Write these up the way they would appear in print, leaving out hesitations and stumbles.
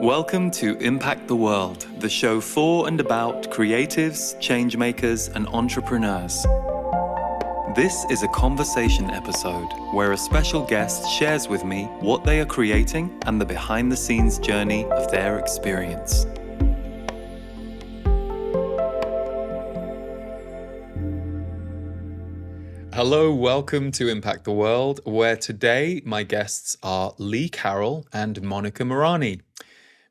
Welcome to Impact the World, the show for and about creatives, changemakers, and entrepreneurs. This is a conversation episode where a special guest shares with me what they are creating and the behind-the-scenes journey of their experience. Hello, welcome to Impact the World, where today my guests are Lee Carroll and Monika Muranyi.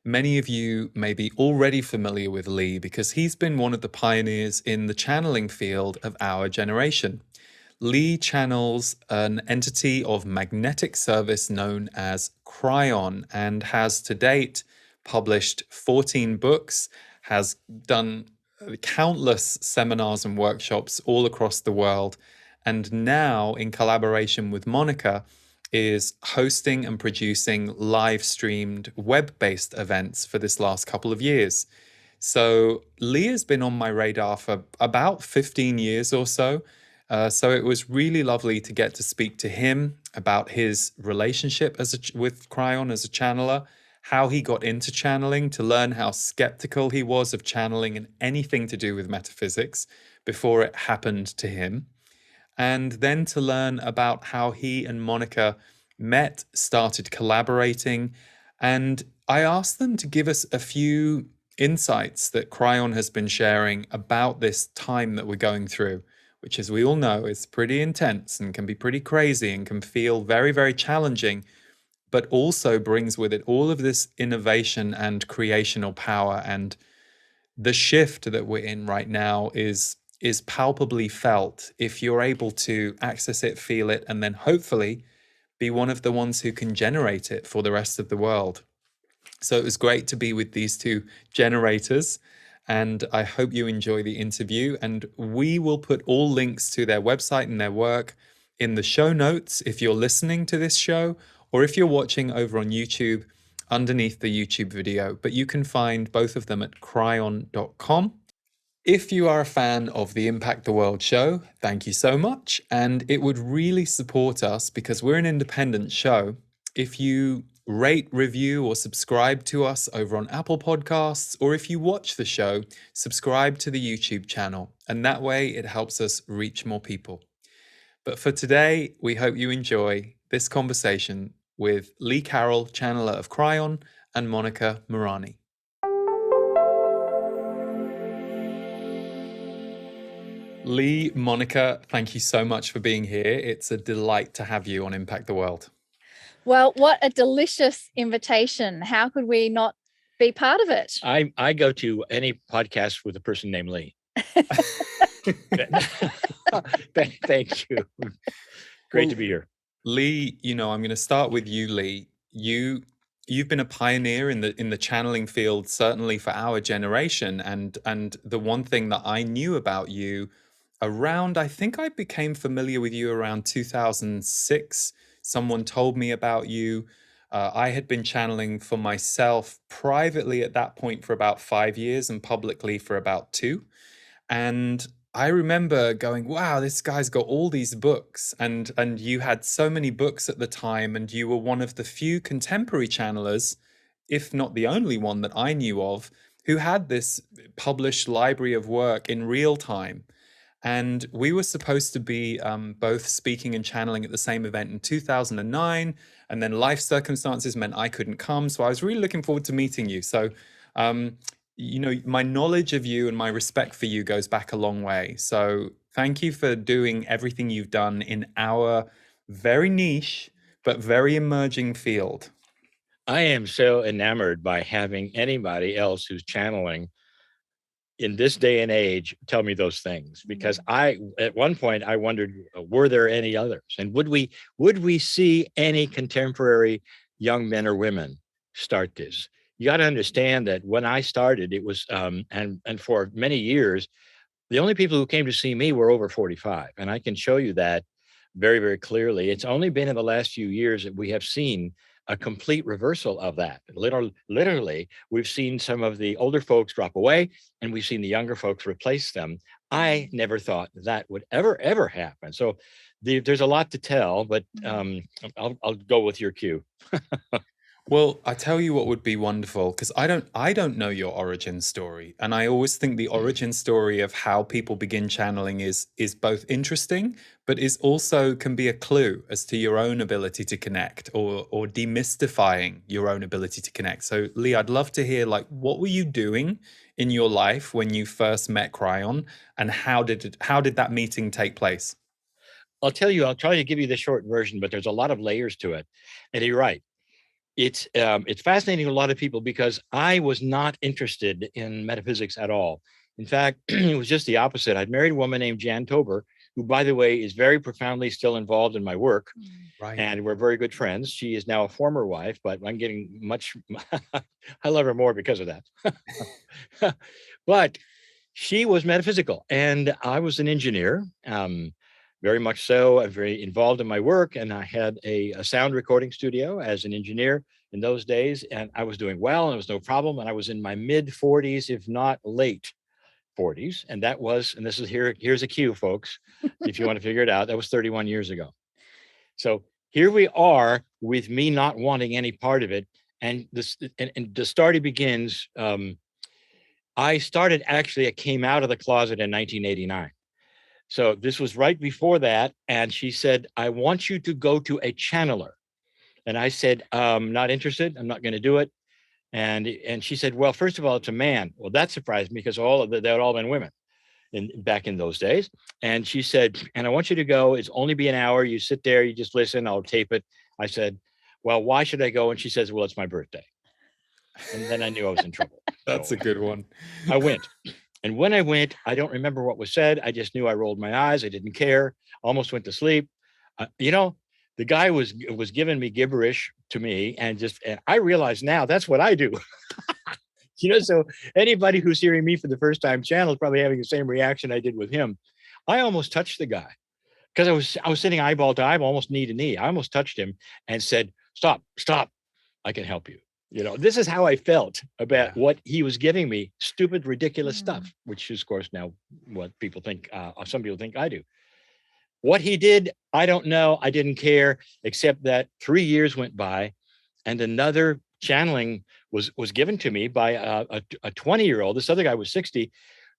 Many of you may be already familiar with Lee because he's been one of the pioneers in the channeling field of our generation. Lee channels an entity of magnetic service known as Kryon and has to date published 14 books, has done countless seminars and workshops all across the world, and now, in collaboration with Monika, is hosting and producing live-streamed web-based events for this last couple of years. So Lee has been on my radar for about 15 years or so. So it was really lovely to get to speak to him about his relationship with Kryon as a channeler, how he got into channeling, to learn how skeptical he was of channeling and anything to do with metaphysics before it happened to him. And then to learn about how he and Monika met, started collaborating. And I asked them to give us a few insights that Kryon has been sharing about this time that we're going through, which, as we all know, is pretty intense and can be pretty crazy and can feel very, very challenging, but also brings with it all of this innovation and creational power. And the shift that we're in right now is palpably felt if you're able to access it, feel it, and then hopefully be one of the ones who can generate it for the rest of the world. So it was great to be with these two generators, and I hope you enjoy the interview. And we will put all links to their website and their work in the show notes if you're listening to this show, or if you're watching over on YouTube underneath the YouTube video. But you can find both of them at kryon.com. If you are a fan of the Impact the World show, thank you so much. And it would really support us, because we're an independent show, if you rate, review, or subscribe to us over on Apple Podcasts, or if you watch the show, subscribe to the YouTube channel. And that way it helps us reach more people. But for today, we hope you enjoy this conversation with Lee Carroll, channeler of Kryon, and Monika Muranyi. Lee, Monika, thank you so much for being here. It's a delight to have you on Impact the World. Well, what a delicious invitation. How could we not be part of it? I go to any podcast with a person named Lee. Thank you. Great to be here. Lee, I'm going to start with you, Lee. You've been a pioneer in the channeling field, certainly for our generation. And the one thing that I knew about you I think I became familiar with you around 2006. Someone told me about you. I had been channeling for myself privately at that point for about 5 years and publicly for about 2. And I remember going, wow, this guy's got all these books. And you had so many books at the time, and you were one of the few contemporary channelers, if not the only one that I knew of, who had this published library of work in real time. And we were supposed to be both speaking and channeling at the same event in 2009, and then life circumstances meant I couldn't come. So I was really looking forward to meeting you. So, my knowledge of you and my respect for you goes back a long way. So thank you for doing everything you've done in our very niche, but very emerging field. I am so enamored by having anybody else who's channeling in this day and age tell me those things, because at one point I wondered, were there any others, and would we see any contemporary young men or women start this? You got to understand that when I started, it was and for many years, the only people who came to see me were over 45, and I can show you that very, very clearly. It's only been in the last few years that we have seen a complete reversal of that. Literally, we've seen some of the older folks drop away, and we've seen the younger folks replace them. I never thought that would ever happen. So there's a lot to tell, but I'll go with your cue. Well, I tell you what would be wonderful, because I don't know your origin story, and I always think the origin story of how people begin channeling is both interesting, but is also can be a clue as to your own ability to connect, or demystifying your own ability to connect. So, Lee, I'd love to hear, like, what were you doing in your life when you first met Kryon, and how did that meeting take place? I'll tell you, I'll try to give you the short version, but there's a lot of layers to it. And you're right. It's fascinating to a lot of people because I was not interested in metaphysics at all. In fact, it was just the opposite. I'd married a woman named Jan Tober, who, by the way, is very profoundly still involved in my work, Right. and we're very good friends. She is now a former wife, but I'm getting much. I love her more because of that. But she was metaphysical, and I was an engineer. Very much so. I'm very involved in my work, and I had a sound recording studio as an engineer in those days, and I was doing well, and it was no problem. And I was in my mid 40s, if not late 40s, and that was, and this is here's a cue, folks, if you want to figure it out. That was 31 years ago. So here we are with me not wanting any part of it, and this, and the story begins. I started actually. I came out of the closet in 1989. So this was right before that. And she said, I want you to go to a channeler. And I said, not interested. I'm not going to do it. And she said, well, first of all, it's a man. Well, that surprised me because they had all been women back in those days. And she said, and I want you to go. It's only be an hour. You sit there, you just listen. I'll tape it. I said, well, why should I go? And she says, well, it's my birthday. And then I knew I was in trouble. That's So a good one. I went. And when I went, I don't remember what was said. I just knew I rolled my eyes. I didn't care. Almost went to sleep. The guy was giving me gibberish to me, and I realize now that's what I do. So anybody who's hearing me for the first time channel is probably having the same reaction I did with him. I almost touched the guy because I was sitting eyeball to eyeball, almost knee to knee. I almost touched him and said, "Stop, stop! I can help you." This is how I felt about what he was giving me. Stupid, ridiculous stuff, which is, of course, now what people think. Some people think I do. What he did, I don't know. I didn't care, except that 3 years went by, and another channeling was given to me by a 20-year-old. This other guy was 60.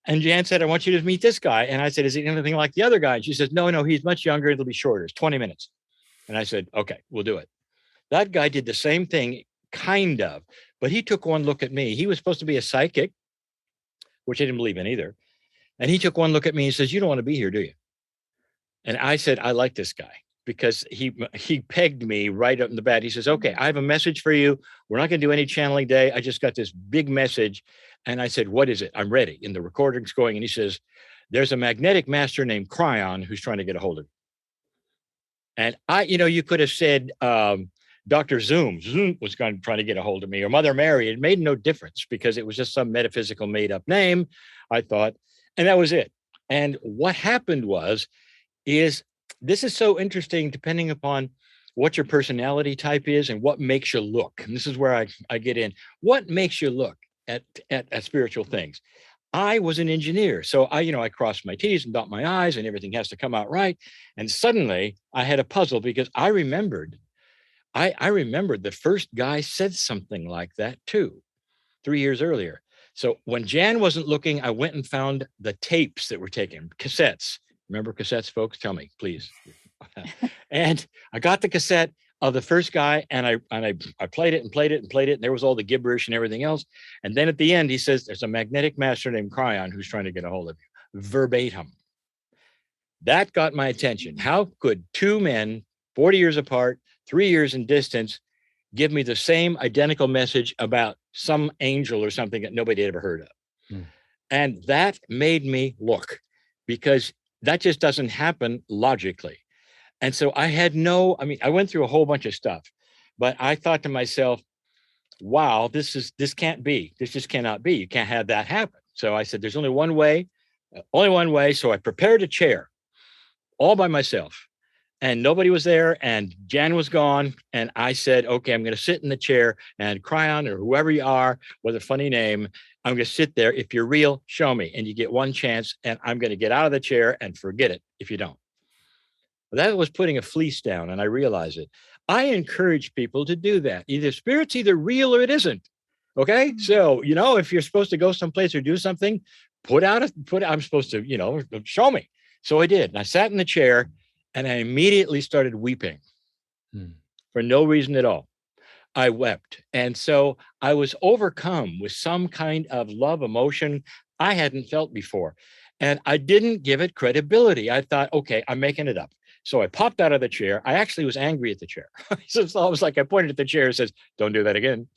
And Jan said, I want you to meet this guy. And I said, is he anything like the other guy? And she says, no, he's much younger. It'll be shorter. It's 20 minutes. And I said, okay, we'll do it. That guy did the same thing, kind of, but he took one look at me. He was supposed to be a psychic, which I didn't believe in either. And he took one look at me and says, you don't want to be here, do you? And I said, I like this guy because he pegged me right up in the bat. He says, okay, I have a message for you. We're not going to do any channeling day. I just got this big message. And I said, what is it? I'm ready. And the recording's going. And he says, there's a magnetic master named Kryon who's trying to get a hold of you. And you could have said, Dr. Zoom was trying to get a hold of me, or Mother Mary. It made no difference because it was just some metaphysical made up name, I thought, and that was it. And what happened is this is so interesting depending upon what your personality type is and what makes you look. And this is where I get in. What makes you look at spiritual things? I was an engineer. So I crossed my T's and dot my I's and everything has to come out right. And suddenly I had a puzzle because I remembered the first guy said something like that too, 3 years earlier. So when Jan wasn't looking, I went and found the tapes that were taken, cassettes. Remember cassettes, folks? Tell me, please. And I got the cassette of the first guy, and I played it and played it and played it, and there was all the gibberish and everything else. And then at the end, he says, there's a magnetic master named Kryon who's trying to get a hold of you, verbatim. That got my attention. How could two men, 40 years apart, 3 years in distance, give me the same identical message about some angel or something that nobody had ever heard of? And that made me look, because that just doesn't happen logically. And so I went through a whole bunch of stuff, but I thought to myself, wow, this can't be. This just cannot be. You can't have that happen. So I said, there's only one way. So I prepared a chair all by myself, and nobody was there, and Jan was gone. And I said, okay, I'm going to sit in the chair, and Kryon, or whoever you are with a funny name, I'm going to sit there. If you're real, show me. And you get one chance, and I'm going to get out of the chair and forget it if you don't. That was putting a fleece down, and I realized it. I encourage people to do that. Either spirit's either real or it isn't. Okay. So, if you're supposed to go someplace or do something, I'm supposed to, show me. So I did. And I sat in the chair and I immediately started weeping for no reason at all. I wept. And so I was overcome with some kind of love emotion I hadn't felt before. And I didn't give it credibility. I thought, okay, I'm making it up. So I popped out of the chair. I actually was angry at the chair. So it's almost like I pointed at the chair and says, don't do that again,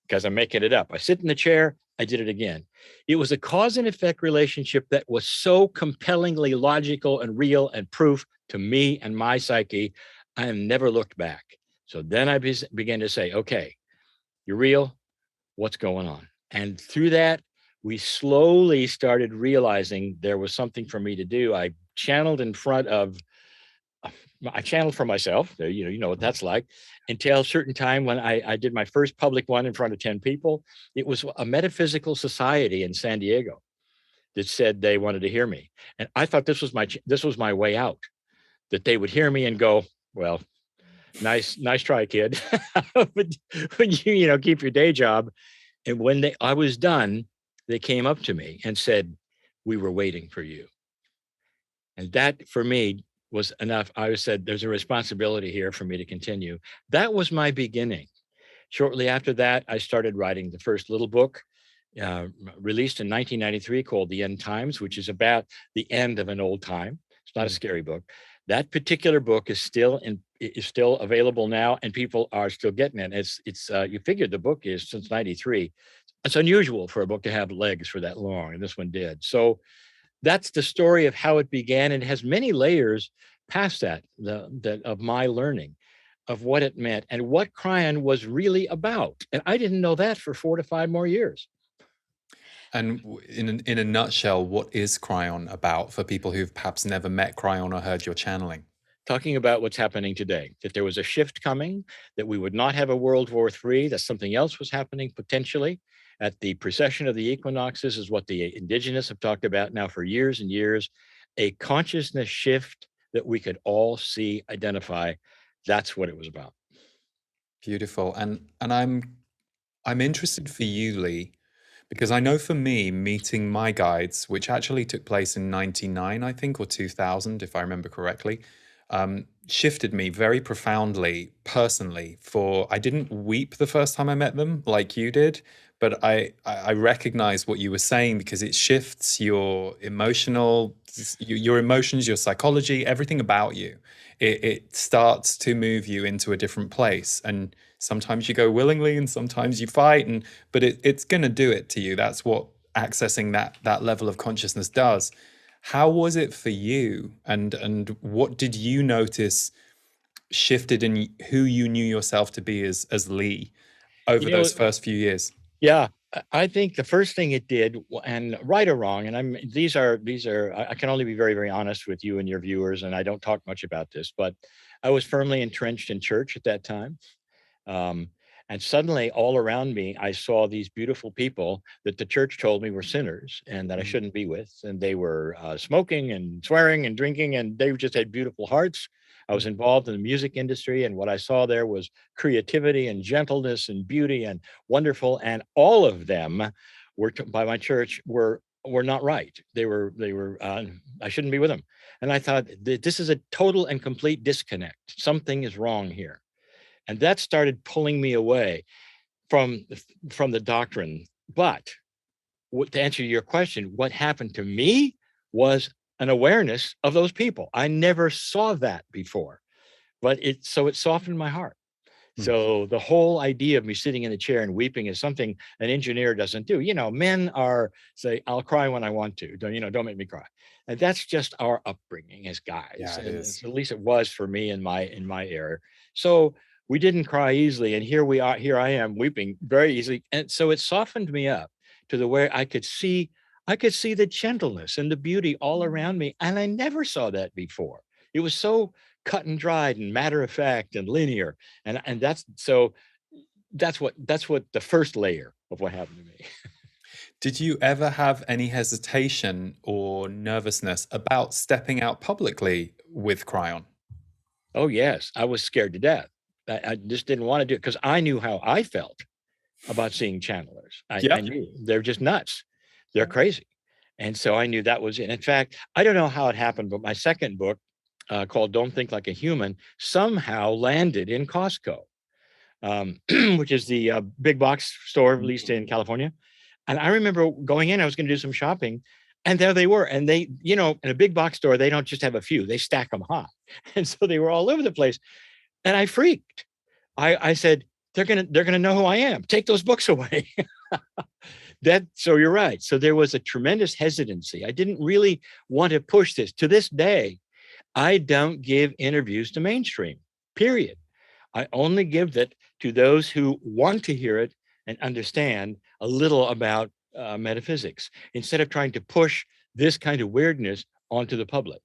because I'm making it up. I sit in the chair. I did it again. It was a cause and effect relationship that was so compellingly logical and real and proof to me and my psyche. I have never looked back. So then I began to say, okay, you're real. What's going on? And through that, we slowly started realizing there was something for me to do. I channeled for myself. You know what that's like. Until a certain time when I did my first public one in front of 10 people. It was a metaphysical society in San Diego that said they wanted to hear me. And I thought this was my way out, that they would hear me and go, well, nice try, kid. But when you keep your day job. And when I was done, they came up to me and said, we were waiting for you. And that for me was enough. I said, there's a responsibility here for me to continue. That was my beginning. Shortly after that, I started writing the first little book, released in 1993, called The End Times, which is about the end of an old time. It's not a scary book. That particular book is still available now, and people are still getting it. It's you figured the book is since 93. It's unusual for a book to have legs for that long, and this one did. So that's the story of how it began, and it has many layers past that of my learning of what it meant and what Kryon was really about. And I didn't know that for 4 to 5 more years. And in a nutshell, what is Kryon about for people who've perhaps never met Kryon or heard your channeling? Talking about what's happening today, that there was a shift coming, that we would not have a World War III, that something else was happening potentially. At the precession of the equinoxes is what the indigenous have talked about now for years and years, a consciousness shift that we could all see, identify. That's what it was about. Beautiful. And I'm interested for you, Lee, because I know for me, meeting my guides, which actually took place in 99, I think, or 2000, if I remember correctly, shifted me very profoundly personally. I didn't weep the first time I met them like you did, but I recognize what you were saying, because it shifts your emotions, your psychology, everything about you. It starts to move you into a different place. And sometimes you go willingly and sometimes you fight, but it's going to do it to you. That's what accessing that level of consciousness does. How was it for you, and what did you notice shifted in who you knew yourself to be as Lee over those first few years? Yeah, I think the first thing it did, and right or wrong, and these are I can only be very, very honest with you and your viewers, and I don't talk much about this, but I was firmly entrenched in church at that time. And suddenly all around me, I saw these beautiful people that the church told me were sinners and that I shouldn't be with. And they were smoking and swearing and drinking, and they just had beautiful hearts. I was involved in the music industry, and what I saw there was creativity and gentleness and beauty and wonderful. And all of them by my church were not right. They were I shouldn't be with them. And I thought, this is a total and complete disconnect. Something is wrong here. And that started pulling me away from the doctrine. But to answer your question, what happened to me was an awareness of those people. I never saw that before, but it softened my heart. So the whole idea of me sitting in the chair and weeping is something an engineer doesn't do. Men say, I'll cry when I want to. Don't make me cry. And that's just our upbringing as guys. Yeah, it is. At least it was for me in my era. So we didn't cry easily. And here I am weeping very easily. And so it softened me up to the way I could see the gentleness and the beauty all around me. And I never saw that before. It was so cut and dried and matter of fact and linear. And that's what the first layer of what happened to me. Did you ever have any hesitation or nervousness about stepping out publicly with Kryon? Oh, yes. I was scared to death. I just didn't want to do it because I knew how I felt about seeing channelers. I Yeah. knew they're just nuts. They're crazy. And so I knew that was it. In fact, I don't know how it happened, but my second book called Don't Think Like a Human somehow landed in Costco, which is the big box store, at least in California. And I remember going in, I was going to do some shopping, and there they were. And they, in a big box store, they don't just have a few, they stack them high. And so they were all over the place. And I freaked. I said, they're gonna know who I am. Take those books away. So you're right. So there was a tremendous hesitancy. I didn't really want to push this. To this day, I don't give interviews to mainstream, period. I only give that to those who want to hear it and understand a little about metaphysics, instead of trying to push this kind of weirdness onto the public.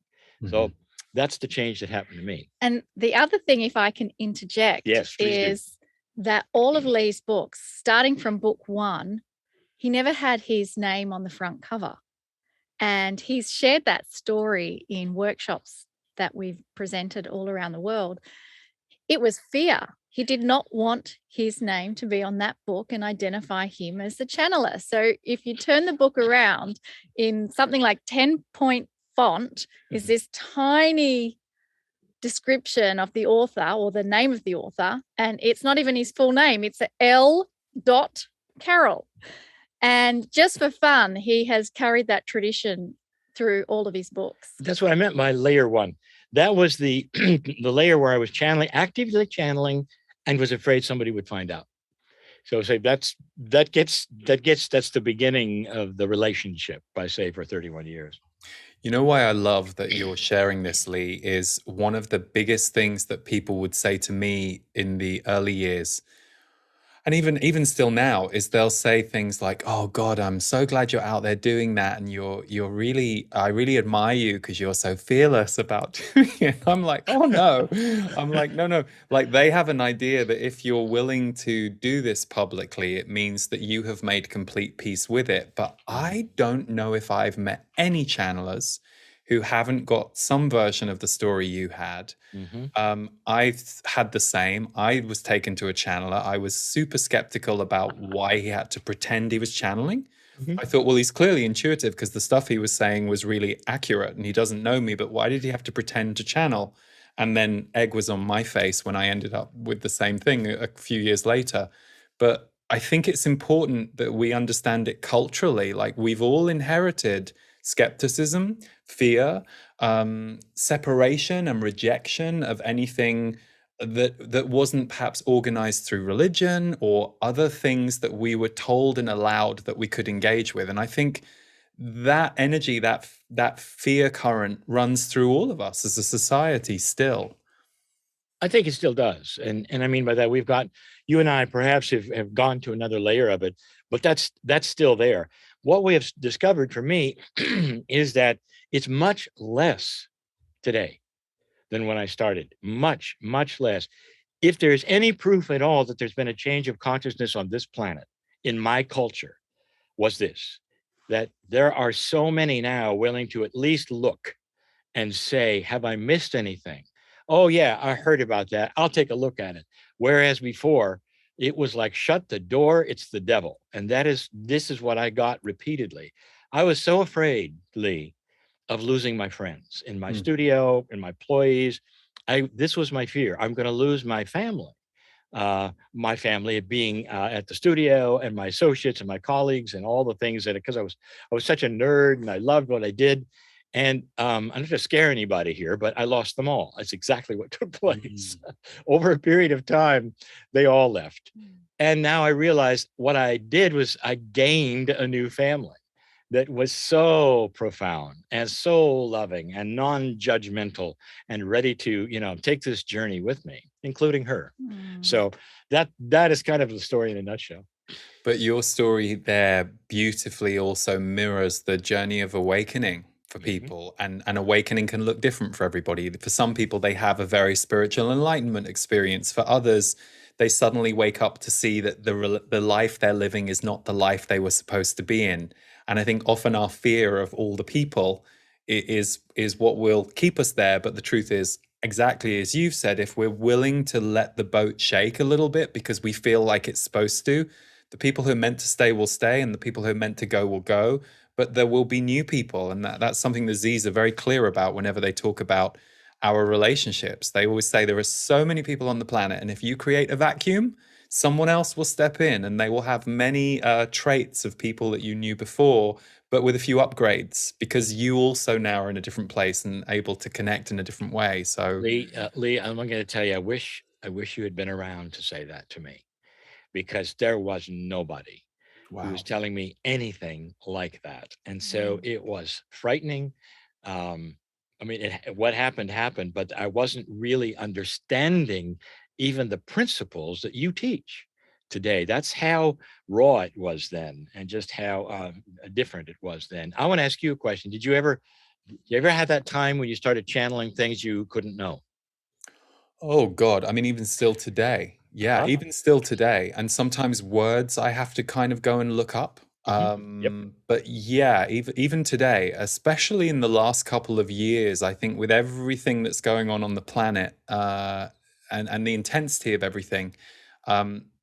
So that's the change that happened to me. And the other thing, if I can interject, Yes, please is that all of Lee's books, starting from book 1, he never had his name on the front cover. And he's shared that story in workshops that we've presented all around the world. It was fear. He did not want his name to be on that book and identify him as the channeler. So if you turn the book around, in something like 10-point font is this tiny description of the author or the name of the author, and it's not even his full name. It's L. Carroll. And just for fun, he has carried that tradition through all of his books. That's what I meant by layer 1. That was the the layer where I was actively channeling, and was afraid somebody would find out. So say that's the beginning of the relationship, I say, for 31 years. You know why I love that you're sharing this, Lee, is one of the biggest things that people would say to me in the early years, and even still now, is they'll say things like, "Oh God, I'm so glad you're out there doing that, and I really admire you because you're so fearless about doing it." I'm like, "Oh no," I'm like, "No." Like, they have an idea that if you're willing to do this publicly, it means that you have made complete peace with it. But I don't know if I've met any channelers who haven't got some version of the story you had. I've had the same. I was taken to a channeler. I was super skeptical about why he had to pretend he was channeling. I thought, well, he's clearly intuitive because the stuff he was saying was really accurate and he doesn't know me, but why did he have to pretend to channel? And then egg was on my face when I ended up with the same thing a few years later. But I think it's important that we understand it culturally. Like, we've all inherited skepticism, fear, separation and rejection of anything that wasn't perhaps organized through religion or other things that we were told and allowed that we could engage with. And I think that energy, that fear current runs through all of us as a society still. I think it still does. And I mean by that, you and I perhaps have gone to another layer of it, but that's still there. What we have discovered for me is that it's much less today than when I started. Much, much less. If there's any proof at all that there's been a change of consciousness on this planet in my culture, was this, that there are so many now willing to at least look and say, have I missed anything? Oh yeah, I heard about that. I'll take a look at it. Whereas before, it was like, shut the door, it's the devil. And this is what I got repeatedly. I was so afraid, Lee, of losing my friends in my studio, and my employees. This was my fear. I'm going to lose my family. My family being at the studio, and my associates and my colleagues and all the things because I was such a nerd and I loved what I did. And I'm not to scare anybody here, but I lost them all. That's exactly what took place. Over a period of time, they all left. And now I realized what I did was I gained a new family that was so profound and so loving and non-judgmental and ready to, take this journey with me, including her. So that is kind of the story in a nutshell. But your story there beautifully also mirrors the journey of awakening for people. And awakening can look different for everybody. For some people, they have a very spiritual enlightenment experience. For others, they suddenly wake up to see that the life they're living is not the life they were supposed to be in. And I think often our fear of all the people is what will keep us there. But the truth is, exactly as you've said, if we're willing to let the boat shake a little bit because we feel like it's supposed to, the people who are meant to stay will stay and the people who are meant to go will go. But there will be new people. And that's something the Z's are very clear about whenever they talk about our relationships. They always say there are so many people on the planet. And if you create a vacuum, someone else will step in and they will have many traits of people that you knew before, but with a few upgrades because you also now are in a different place and able to connect in a different way. So, Lee, I'm going to tell you, I wish you had been around to say that to me, because there was nobody who was wow. telling me anything like that. And so Mm. it was frightening. I mean, what happened happened, but I wasn't really understanding even the principles that you teach today. That's how raw it was then, and just how different it was then. I want to ask you a question. You ever have that time when you started channeling things you couldn't know? Oh God. I mean, even still today. Yeah, Uh-huh. even still today. And sometimes words I have to kind of go and look up. Hmm. Yep. But yeah, even today, especially in the last couple of years, I think with everything that's going on the planet, and the intensity of everything,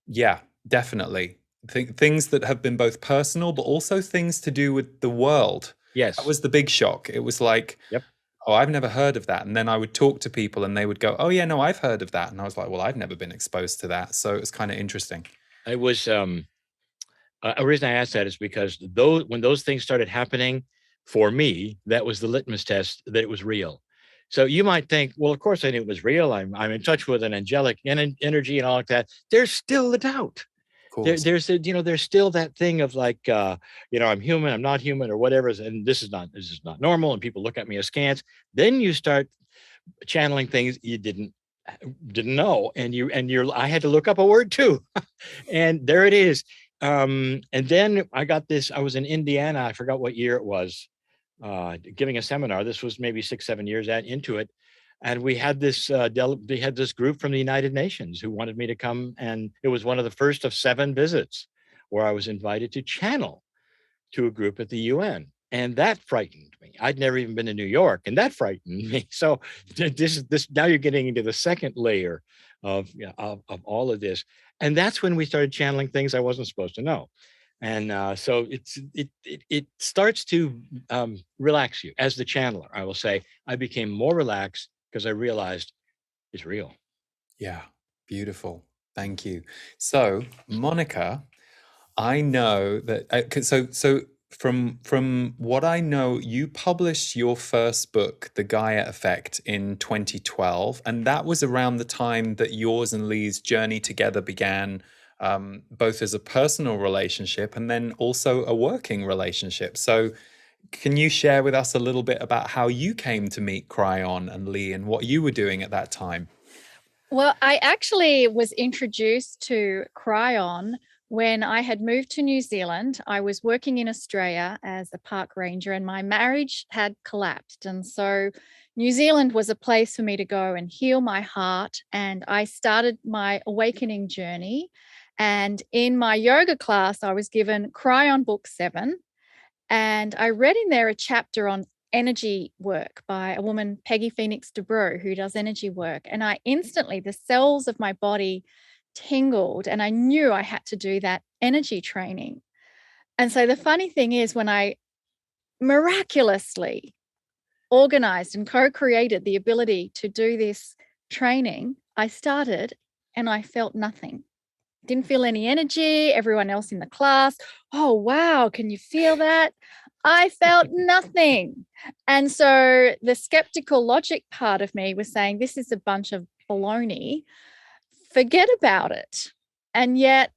yeah, definitely. Things that have been both personal, but also things to do with the world. That Yes. was the big shock. It was like, Yep. oh, I've never heard of that. And then I would talk to people and they would go, oh, yeah, no, I've heard of that. And I was like, well, I've never been exposed to that. So it was kind of interesting. I was a reason I asked that is because when those things started happening for me, that was the litmus test that it was real. So you might think, well, of course I knew it was real. I'm in touch with an angelic energy and all like that. There's still the doubt. Of course. There's still that thing of like, I'm human, I'm not human, or whatever, and this is not normal, and people look at me askance. Then you start channeling things you didn't know, and I had to look up a word too. And there it is. And then I was in Indiana, I forgot what year it was, giving a seminar. This was maybe 6, 7 years into it. And we had they had this group from the United Nations who wanted me to come. And it was one of the first of 7 visits where I was invited to channel to a group at the UN. And that frightened me. I'd never even been to New York, and that frightened me. So this now you're getting into the second layer of all of this. And that's when we started channeling things I wasn't supposed to know. And so it starts to relax you as the channeler. I will say I became more relaxed because I realized it's real. Yeah. Beautiful. Thank you. So, Monica, I know that so from what I know, you published your first book, The Gaia Effect, in 2012, and that was around the time that yours and Lee's journey together began, both as a personal relationship and then also a working relationship. So, can you share with us a little bit about how you came to meet Kryon and Lee and what you were doing at that time? Well, I actually was introduced to Kryon when I had moved to New Zealand. I was working in Australia as a park ranger and my marriage had collapsed. And so New Zealand was a place for me to go and heal my heart. And I started my awakening journey. And in my yoga class, I was given Kryon Book 7. And I read in there a chapter on energy work by a woman, Peggy Phoenix DeBreau, who does energy work. And I instantly, the cells of my body tingled and I knew I had to do that energy training. And so the funny thing is, when I miraculously organized and co-created the ability to do this training, I started and I felt nothing. Didn't feel any energy. Everyone else in the class, oh, wow, can you feel that? I felt nothing. And so the skeptical logic part of me was saying, this is a bunch of baloney. Forget about it. And yet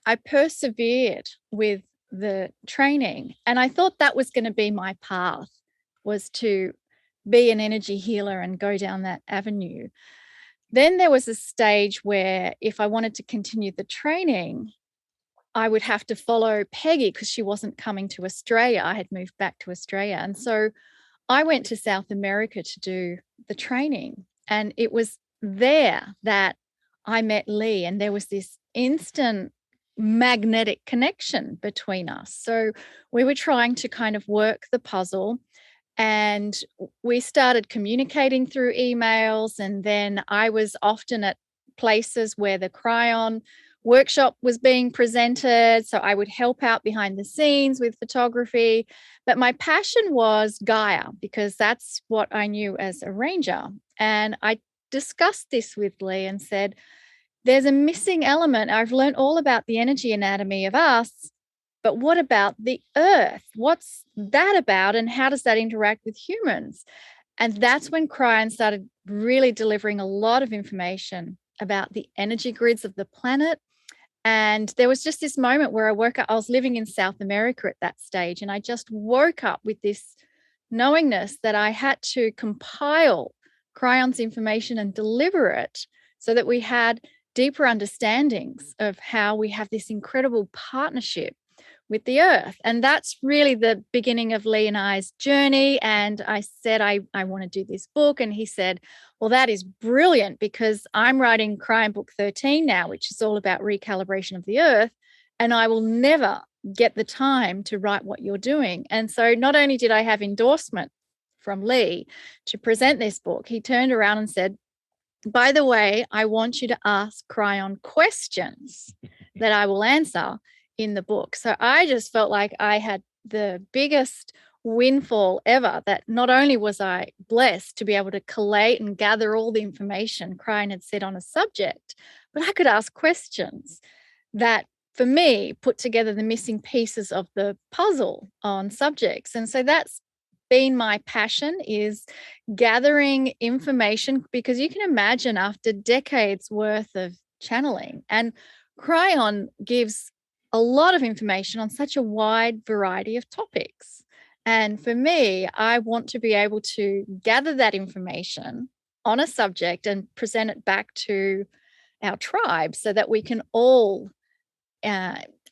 I persevered with the training. And I thought that was going to be my path, was to be an energy healer and go down that avenue. Then there was a stage where if I wanted to continue the training, I would have to follow Peggy because she wasn't coming to Australia. I had moved back to Australia. And so I went to South America to do the training. And it was there that I met Lee, and there was this instant magnetic connection between us. So we were trying to kind of work the puzzle. And we started communicating through emails. And then I was often at places where the Kryon workshop was being presented. So I would help out behind the scenes with photography. But my passion was Gaia, because that's what I knew as a ranger. And I discussed this with Lee and said, there's a missing element. I've learned all about the energy anatomy of us, but what about the earth? What's that about? And how does that interact with humans? And that's when Kryon started really delivering a lot of information about the energy grids of the planet. And there was just this moment where I was living in South America at that stage, and I just woke up with this knowingness that I had to compile Kryon's information and deliver it so that we had deeper understandings of how we have this incredible partnership with the earth. And that's really the beginning of Lee and I's journey. And I said, I want to do this book. And he said, well, that is brilliant, because I'm writing Kryon book 13 now, which is all about recalibration of the earth. And I will never get the time to write what you're doing. And so not only did I have endorsement from Lee to present this book, he turned around and said, by the way, I want you to ask Kryon questions that I will answer in the book. So I just felt like I had the biggest windfall ever, that not only was I blessed to be able to collate and gather all the information Kryon had said on a subject, but I could ask questions that, for me, put together the missing pieces of the puzzle on subjects. And so that's been my passion, is gathering information, because you can imagine after decades worth of channeling, and Kryon gives a lot of information on such a wide variety of topics. And for me, I want to be able to gather that information on a subject and present it back to our tribe so that we can all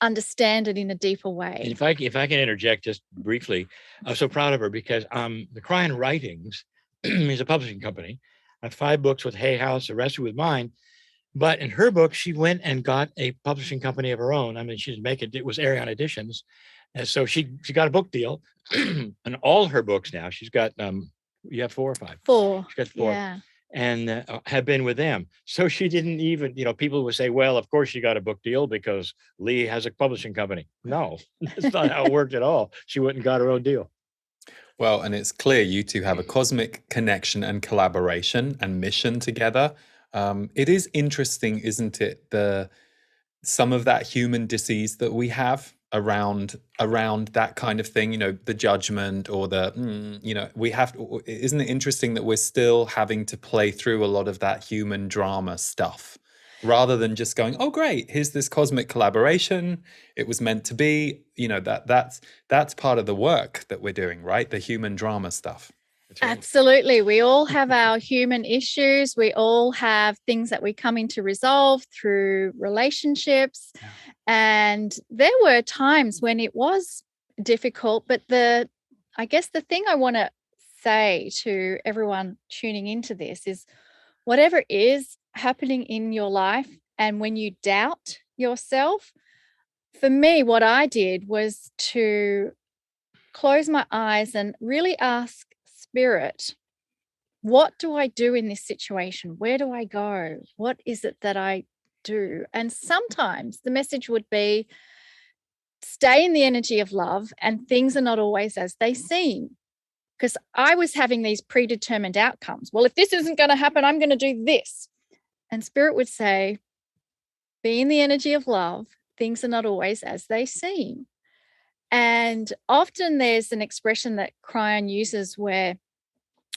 understand it in a deeper way. And if I can interject just briefly, I'm so proud of her, because the Kryon Writings is a publishing company. I have 5 books with Hay House, the rest with mine. But in her book, she went and got a publishing company of her own. I mean, she didn't make it. It was Arion Editions. And so she got a book deal. And all her books now, she's got, you have 4 or 5? 4. She's got 4. Yeah. And have been with them. So she didn't even, people would say, well, of course she got a book deal because Lee has a publishing company. No, that's not how it worked at all. She went and got her own deal. Well, and it's clear you two have a cosmic connection and collaboration and mission together. It is interesting, isn't it? Some of that human disease that we have around that kind of thing, the judgment or isn't it interesting that we're still having to play through a lot of that human drama stuff rather than just going, oh, great, here's this cosmic collaboration. It was meant to be, that's part of the work that we're doing, right? The human drama stuff. Absolutely. We all have our human issues. We all have things that we come in to resolve through relationships. Yeah. And there were times when it was difficult, but I guess the thing I want to say to everyone tuning into this is, whatever is happening in your life, and when you doubt yourself, for me, what I did was to close my eyes and really ask Spirit, what do I do in this situation? Where do I go? What is it that I do? And sometimes the message would be, stay in the energy of love, and things are not always as they seem. Because I was having these predetermined outcomes. Well, if this isn't going to happen, I'm going to do this. And Spirit would say, be in the energy of love. Things are not always as they seem. And often there's an expression that Kryon uses where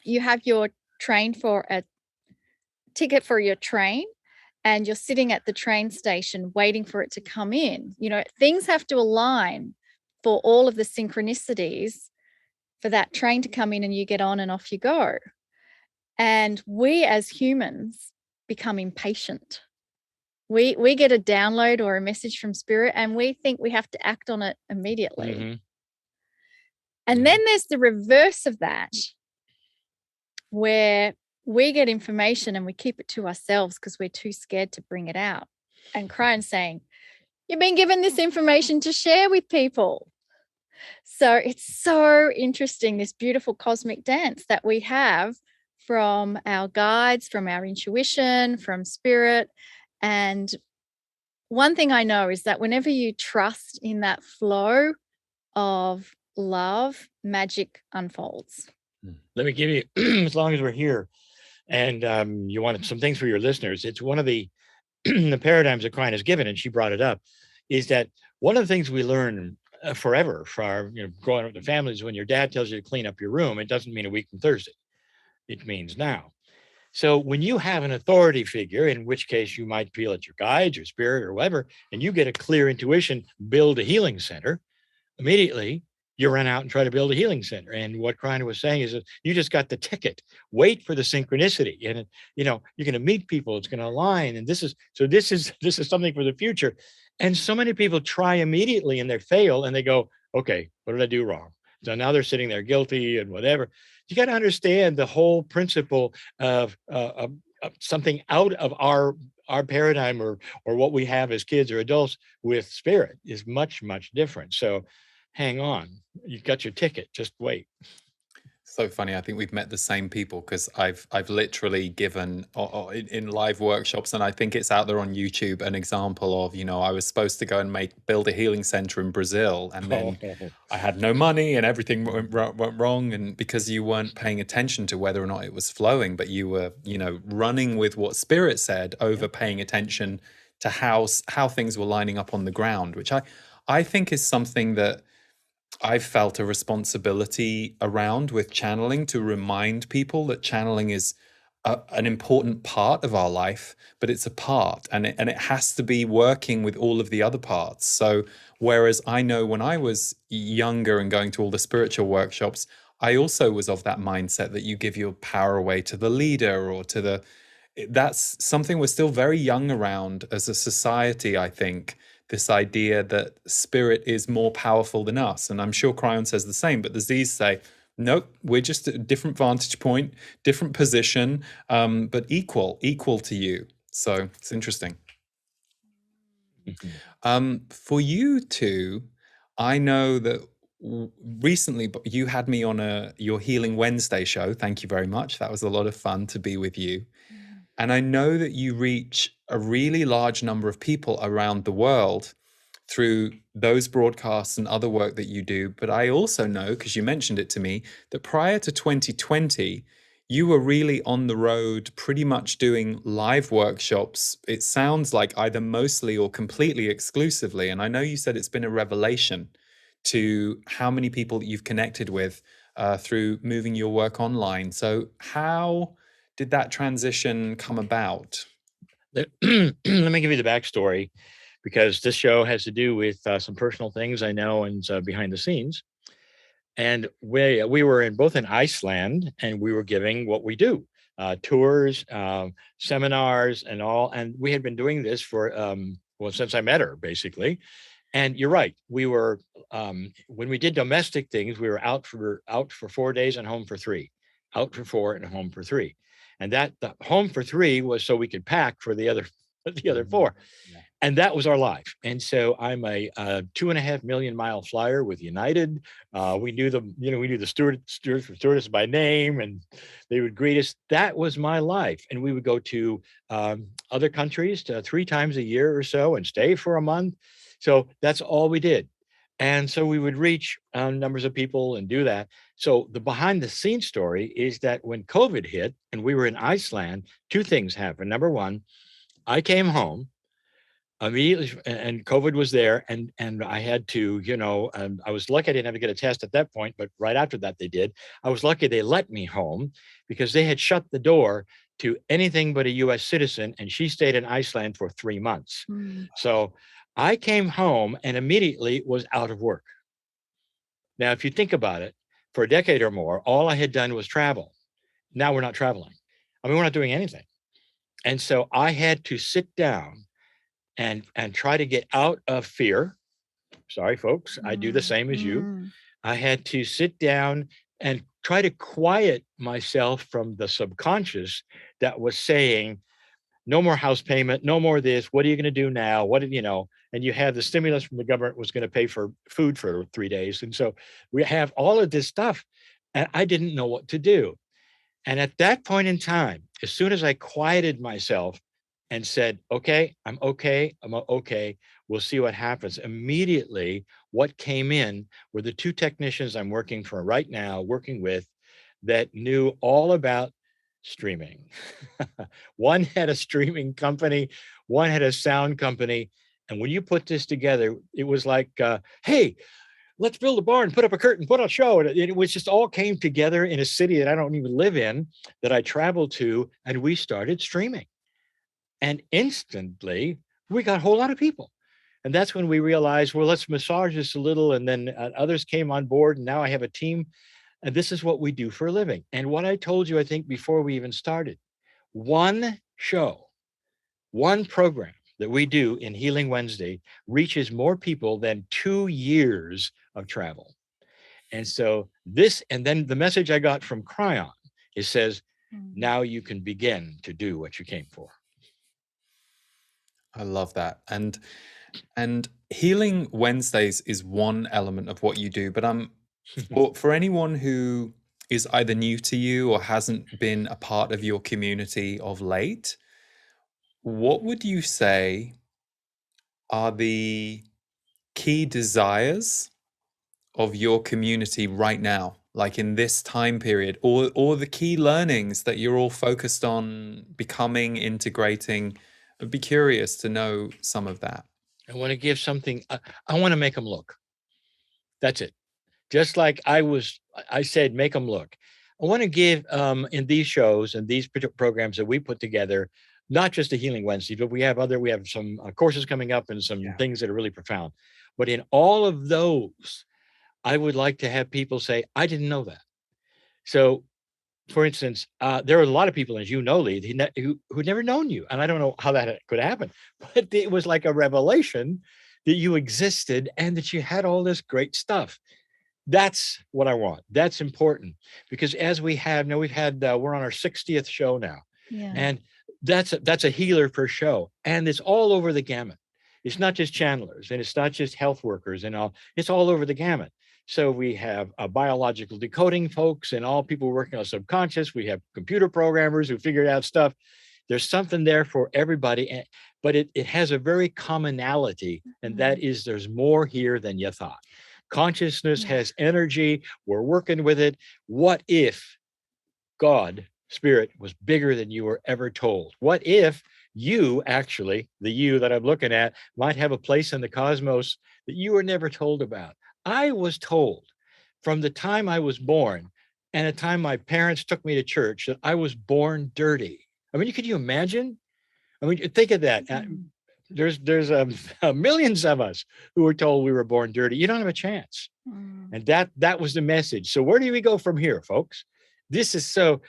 you have your train for a ticket for your train, and you're sitting at the train station waiting for it to come in. Things have to align for all of the synchronicities for that train to come in, and you get on and off you go. And we as humans become impatient. We get a download or a message from Spirit, and we think we have to act on it immediately. Mm-hmm. And then there's the reverse of that, where we get information and we keep it to ourselves because we're too scared to bring it out. And Kryon saying, you've been given this information to share with people. So So it's so interesting, this beautiful cosmic dance that we have from our guides, from our intuition, from spirit. And one thing I know is that whenever you trust in that flow of love, magic unfolds. Let me give you, as long as we're here, and you wanted some things for your listeners. It's one of the the paradigms that Kryon has given, and she brought it up, is that one of the things we learn forever for our, growing up in the families, when your dad tells you to clean up your room, it doesn't mean a week from Thursday. It means now. So when you have an authority figure, in which case you might feel it's your guide, your spirit, or whatever, and you get a clear intuition, build a healing center, immediately you run out and try to build a healing center. And what Kryon was saying is that you just got the ticket. Wait for the synchronicity, and you're going to meet people. It's going to align, and this is something for the future. And so many people try immediately and they fail, and they go, "Okay, what did I do wrong?" So now they're sitting there guilty and whatever. You got to understand the whole principle of something out of our paradigm or what we have as kids or adults with spirit is much, much different. So hang on, you've got your ticket, just wait. So funny. I think we've met the same people, because I've literally given in live workshops, and I think it's out there on YouTube, an example of, I was supposed to go and build a healing center in Brazil, and then I had no money and everything went wrong, and because you weren't paying attention to whether or not it was flowing, but you were, running with what spirit said over paying attention to how things were lining up on the ground, which I think is something that I've felt a responsibility around with channeling, to remind people that channeling is an important part of our life, but it's a part, and it has to be working with all of the other parts. So whereas I know when I was younger and going to all the spiritual workshops, I also was of that mindset that you give your power away to the leader or to the... That's something we're still very young around as a society, I think. This idea that spirit is more powerful than us. And I'm sure Kryon says the same, but the Z's say, nope, we're just at a different vantage point, different position, but equal to you. So it's interesting. For you two, I know that recently you had me on your Healing Wednesday show. Thank you very much. That was a lot of fun to be with you. And I know that you reach a really large number of people around the world through those broadcasts and other work that you do. But I also know, because you mentioned it to me, that prior to 2020, you were really on the road pretty much doing live workshops. It sounds like either mostly or completely exclusively. And I know you said it's been a revelation to how many people that you've connected with through moving your work online. So how did that transition come about? Let me give you the backstory, because this show has to do with some personal things I know and behind the scenes. And we were both in Iceland, and we were giving what we do, tours, seminars, and all. And we had been doing this for, since I met her, basically. And you're right. We were, when we did domestic things, we were out for 4 days and home for 3, out for 4 and home for 3. And the home for 3 was so we could pack for the other 4. Yeah. And that was our life. And so I'm a 2.5 million mile flyer with United. We knew the stewardess by name, and they would greet us. That was my life. And we would go to other countries 3 times a year or so and stay for a month. So that's all we did. And so we would reach numbers of people and do that. So the behind the scenes story is that when COVID hit and we were in Iceland, 2 things happened. Number one, I came home immediately, and COVID was there, and I had to, I was lucky I didn't have to get a test at that point, but right after that they did. I was lucky they let me home, because they had shut the door to anything but a US citizen, and she stayed in Iceland for 3 months. So I came home and immediately was out of work. Now, if you think about it, for a decade or more, all I had done was travel. Now we're not traveling. I mean, we're not doing anything. And so I had to sit down and try to get out of fear. Sorry, folks, I do the same as you. I had to sit down and try to quiet myself from the subconscious that was saying, no more house payment, no more this. What are you going to do now? and you had the stimulus from the government was going to pay for food for 3 days. And so we have all of this stuff, and I didn't know what to do. And at that point in time, as soon as I quieted myself and said, okay, I'm okay, we'll see what happens. Immediately, what came in were the two technicians I'm working for right now, working with, that knew all about streaming. One had a streaming company, one had a sound company. And when you put this together, it was like, hey, let's build a barn, put up a curtain, put on a show. And it was just all came together in a city that I don't even live in, that I traveled to, and we started streaming. And instantly, we got a whole lot of people. And that's when we realized, well, let's massage this a little. And then others came on board, and now I have a team. And this is what we do for a living. And what I told you, I think, before we even started, one show, one program that we do in Healing Wednesday reaches more people than 2 years of travel. And so this, and then the message I got from Kryon, it says, now you can begin to do what you came for. I love that. And Healing Wednesdays is one element of what you do, but for anyone who is either new to you or hasn't been a part of your community of late, what would you say are the key desires of your community right now, like in this time period, or the key learnings that you're all focused on becoming, integrating? I'd be curious to know some of that. I want to give something, I want to make them look. That's it. Just like I said, make them look. I want to give in these shows and these programs that we put together, not just the Healing Wednesday, but we have some courses coming up and some things that are really profound. But in all of those, I would like to have people say, I didn't know that. So, for instance, there are a lot of people, as you know, Lee, who'd never known you. And I don't know how that could happen, but it was like a revelation that you existed and that you had all this great stuff. That's what I want. That's important, because as we're on our 60th show now, and that's a healer per show, and it's all over the gamut. It's not just channelers, and it's not just health workers and all. It's all over the gamut. So we have biological decoding folks and all people working on subconscious. We have computer programmers who figured out stuff. There's something there for everybody, but it has a very commonality, and that is there's more here than you thought. Consciousness has energy. We're working with it. What if God, Spirit, was bigger than you were ever told? What if you actually, the you that I'm looking at, might have a place in the cosmos that you were never told about? I was told from the time I was born and the time my parents took me to church that I was born dirty. I mean, could you imagine? I mean, think of that. There's millions of us who were told we were born dirty. You don't have a chance. And that was the message. So where do we go from here, folks? The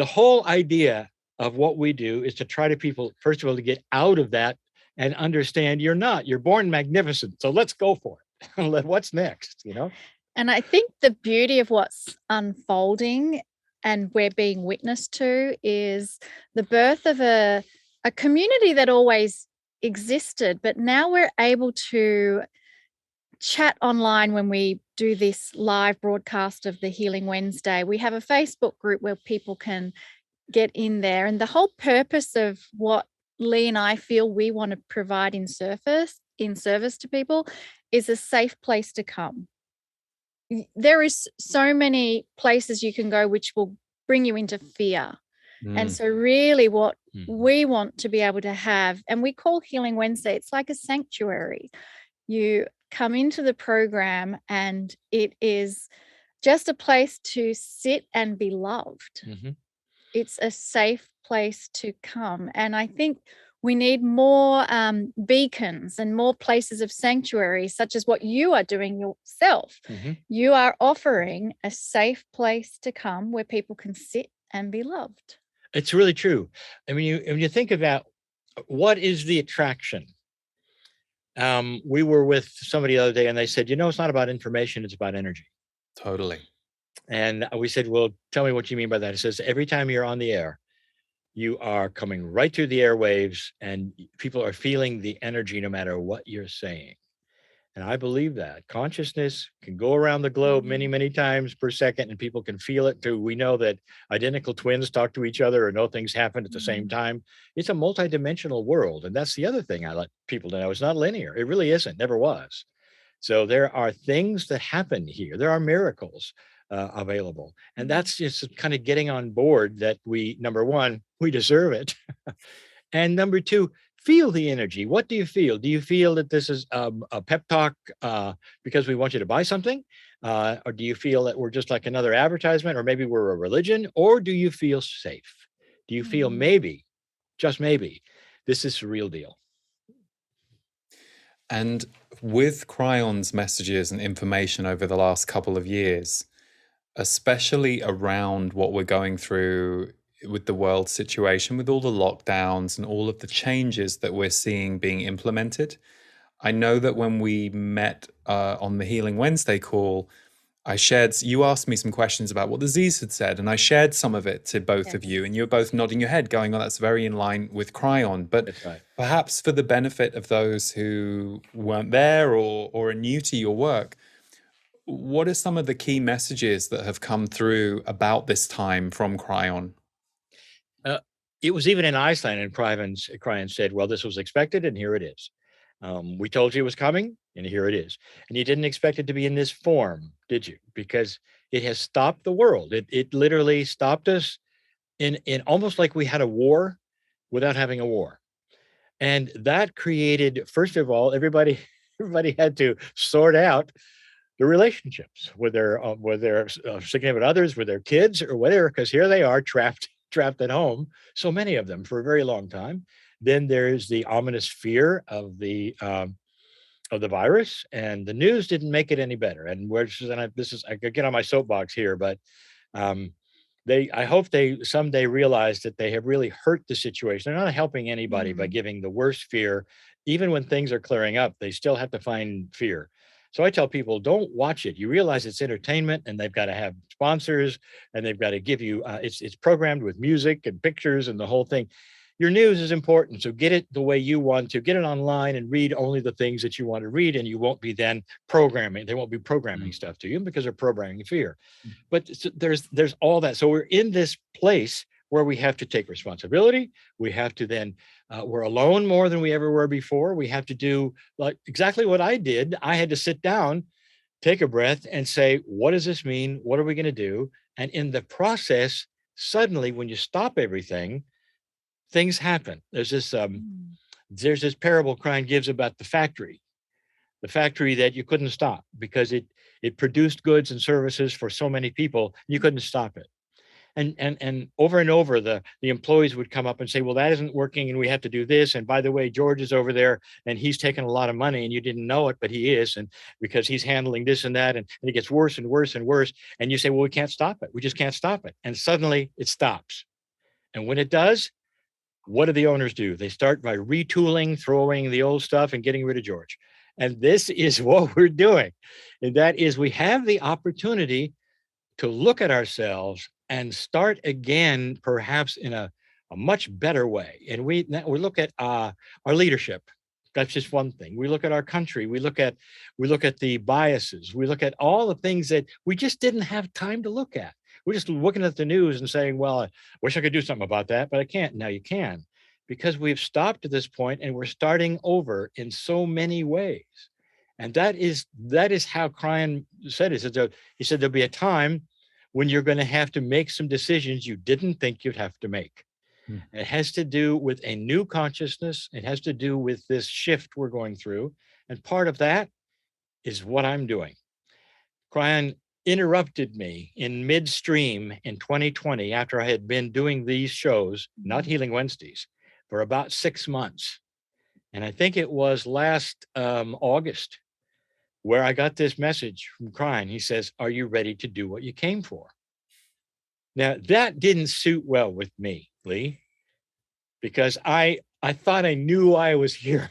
whole idea of what we do is to try to people, first of all, to get out of that and understand you're born magnificent. So let's go for it. What's next, And I think the beauty of what's unfolding and we're being witness to is the birth of a community that always existed, but now we're able to chat online when we do this live broadcast of the Healing Wednesday. We have a Facebook group where people can get in there, and the whole purpose of what Lee and I feel we want to provide in service to people is a safe place to come. There is so many places you can go which will bring you into fear. And so really what we want to be able to have, and we call Healing Wednesday, it's like a sanctuary. You come into the program and it is just a place to sit and be loved. It's a safe place to come. And I think we need more beacons and more places of sanctuary, such as what you are doing yourself. You are offering a safe place to come where people can sit and be loved. It's really true. I mean, when you think about what is the attraction, we were with somebody the other day and they said, it's not about information, it's about energy. Totally. And we said, well, tell me what you mean by that. It says every time you're on the air, you are coming right through the airwaves, and people are feeling the energy no matter what you're saying. And I believe that consciousness can go around the globe many, many times per second, and people can feel it too. We know that identical twins talk to each other or know things happen at the same time. It's a multidimensional world. And that's the other thing I let people to know. It's not linear. It really isn't, never was. So there are things that happen here. There are miracles available. And that's just kind of getting on board that we, number one, we deserve it. And number two, feel the energy. What do you feel? Do you feel that this is a pep talk because we want you to buy something? Or do you feel that we're just like another advertisement, or maybe we're a religion? Or do you feel safe? Do you feel maybe, just maybe, this is the real deal? And with Cryon's messages and information over the last couple of years, especially around what we're going through with the world situation, with all the lockdowns and all of the changes that we're seeing being implemented. I know that when we met on the Healing Wednesday call, you asked me some questions about what the Z's had said, and I shared some of it to both of you, and you were both nodding your head going, oh, that's very in line with Kryon. But perhaps for the benefit of those who weren't there or are new to your work, what are some of the key messages that have come through about this time from Kryon? It was even in Iceland, and Kryon said, well, this was expected, and here it is. We told you it was coming, and here it is. And you didn't expect it to be in this form, did you? Because it has stopped the world. It literally stopped us in almost like we had a war without having a war. And that created, first of all, everybody had to sort out the relationships with their significant others, with their kids, or whatever, because here they are trapped at home, so many of them for a very long time. Then there's the ominous fear of the virus, and the news didn't make it any better. And I could get on my soapbox here, but I hope they someday realize that they have really hurt the situation. They're not helping anybody by giving the worst fear. Even when things are clearing up, they still have to find fear. So I tell people, don't watch it. You realize it's entertainment, and they've got to have sponsors, and they've got to give you, it's programmed with music and pictures and the whole thing. Your news is important. So get it the way you want to. Get it online and read only the things that you want to read, and you won't be then programming. They won't be programming stuff to you because they're programming fear. But there's all that. So we're in this place where we have to take responsibility. We have to then, we're alone more than we ever were before. We have to do like exactly what I did. I had to sit down, take a breath, and say, what does this mean? What are we going to do? And in the process, suddenly when you stop everything, things happen. There's this parable Kryon gives about the factory that you couldn't stop because it produced goods and services for so many people. You couldn't stop it. And over and over, the employees would come up and say, well, that isn't working, and we have to do this. And by the way, George is over there, and he's taking a lot of money, and you didn't know it, but he is. And because he's handling this and that, and it gets worse and worse and worse. And you say, well, we can't stop it. We just can't stop it. And suddenly it stops. And when it does, what do the owners do? They start by retooling, throwing the old stuff, and getting rid of George. And this is what we're doing. And that is, we have the opportunity to look at ourselves and start again, perhaps in a much better way. And we look at our leadership. That's just one thing. We look at our country. We look at the biases. We look at all the things that we just didn't have time to look at. We're just looking at the news and saying, well, I wish I could do something about that, but I can't. Now you can, because we've stopped at this point and we're starting over in so many ways. And that is how Kryon said it. He said there'll be a time when you're going to have to make some decisions you didn't think you'd have to make. It has to do with a new consciousness. It has to do with this shift we're going through. And part of that is what I'm doing. Kryon interrupted me in midstream in 2020 after I had been doing these shows, not Healing Wednesdays, for about 6 months. And I think it was last August where I got this message from Kryon. He says, are you ready to do what you came for? Now, that didn't suit well with me, Lee, because I thought I knew I was here.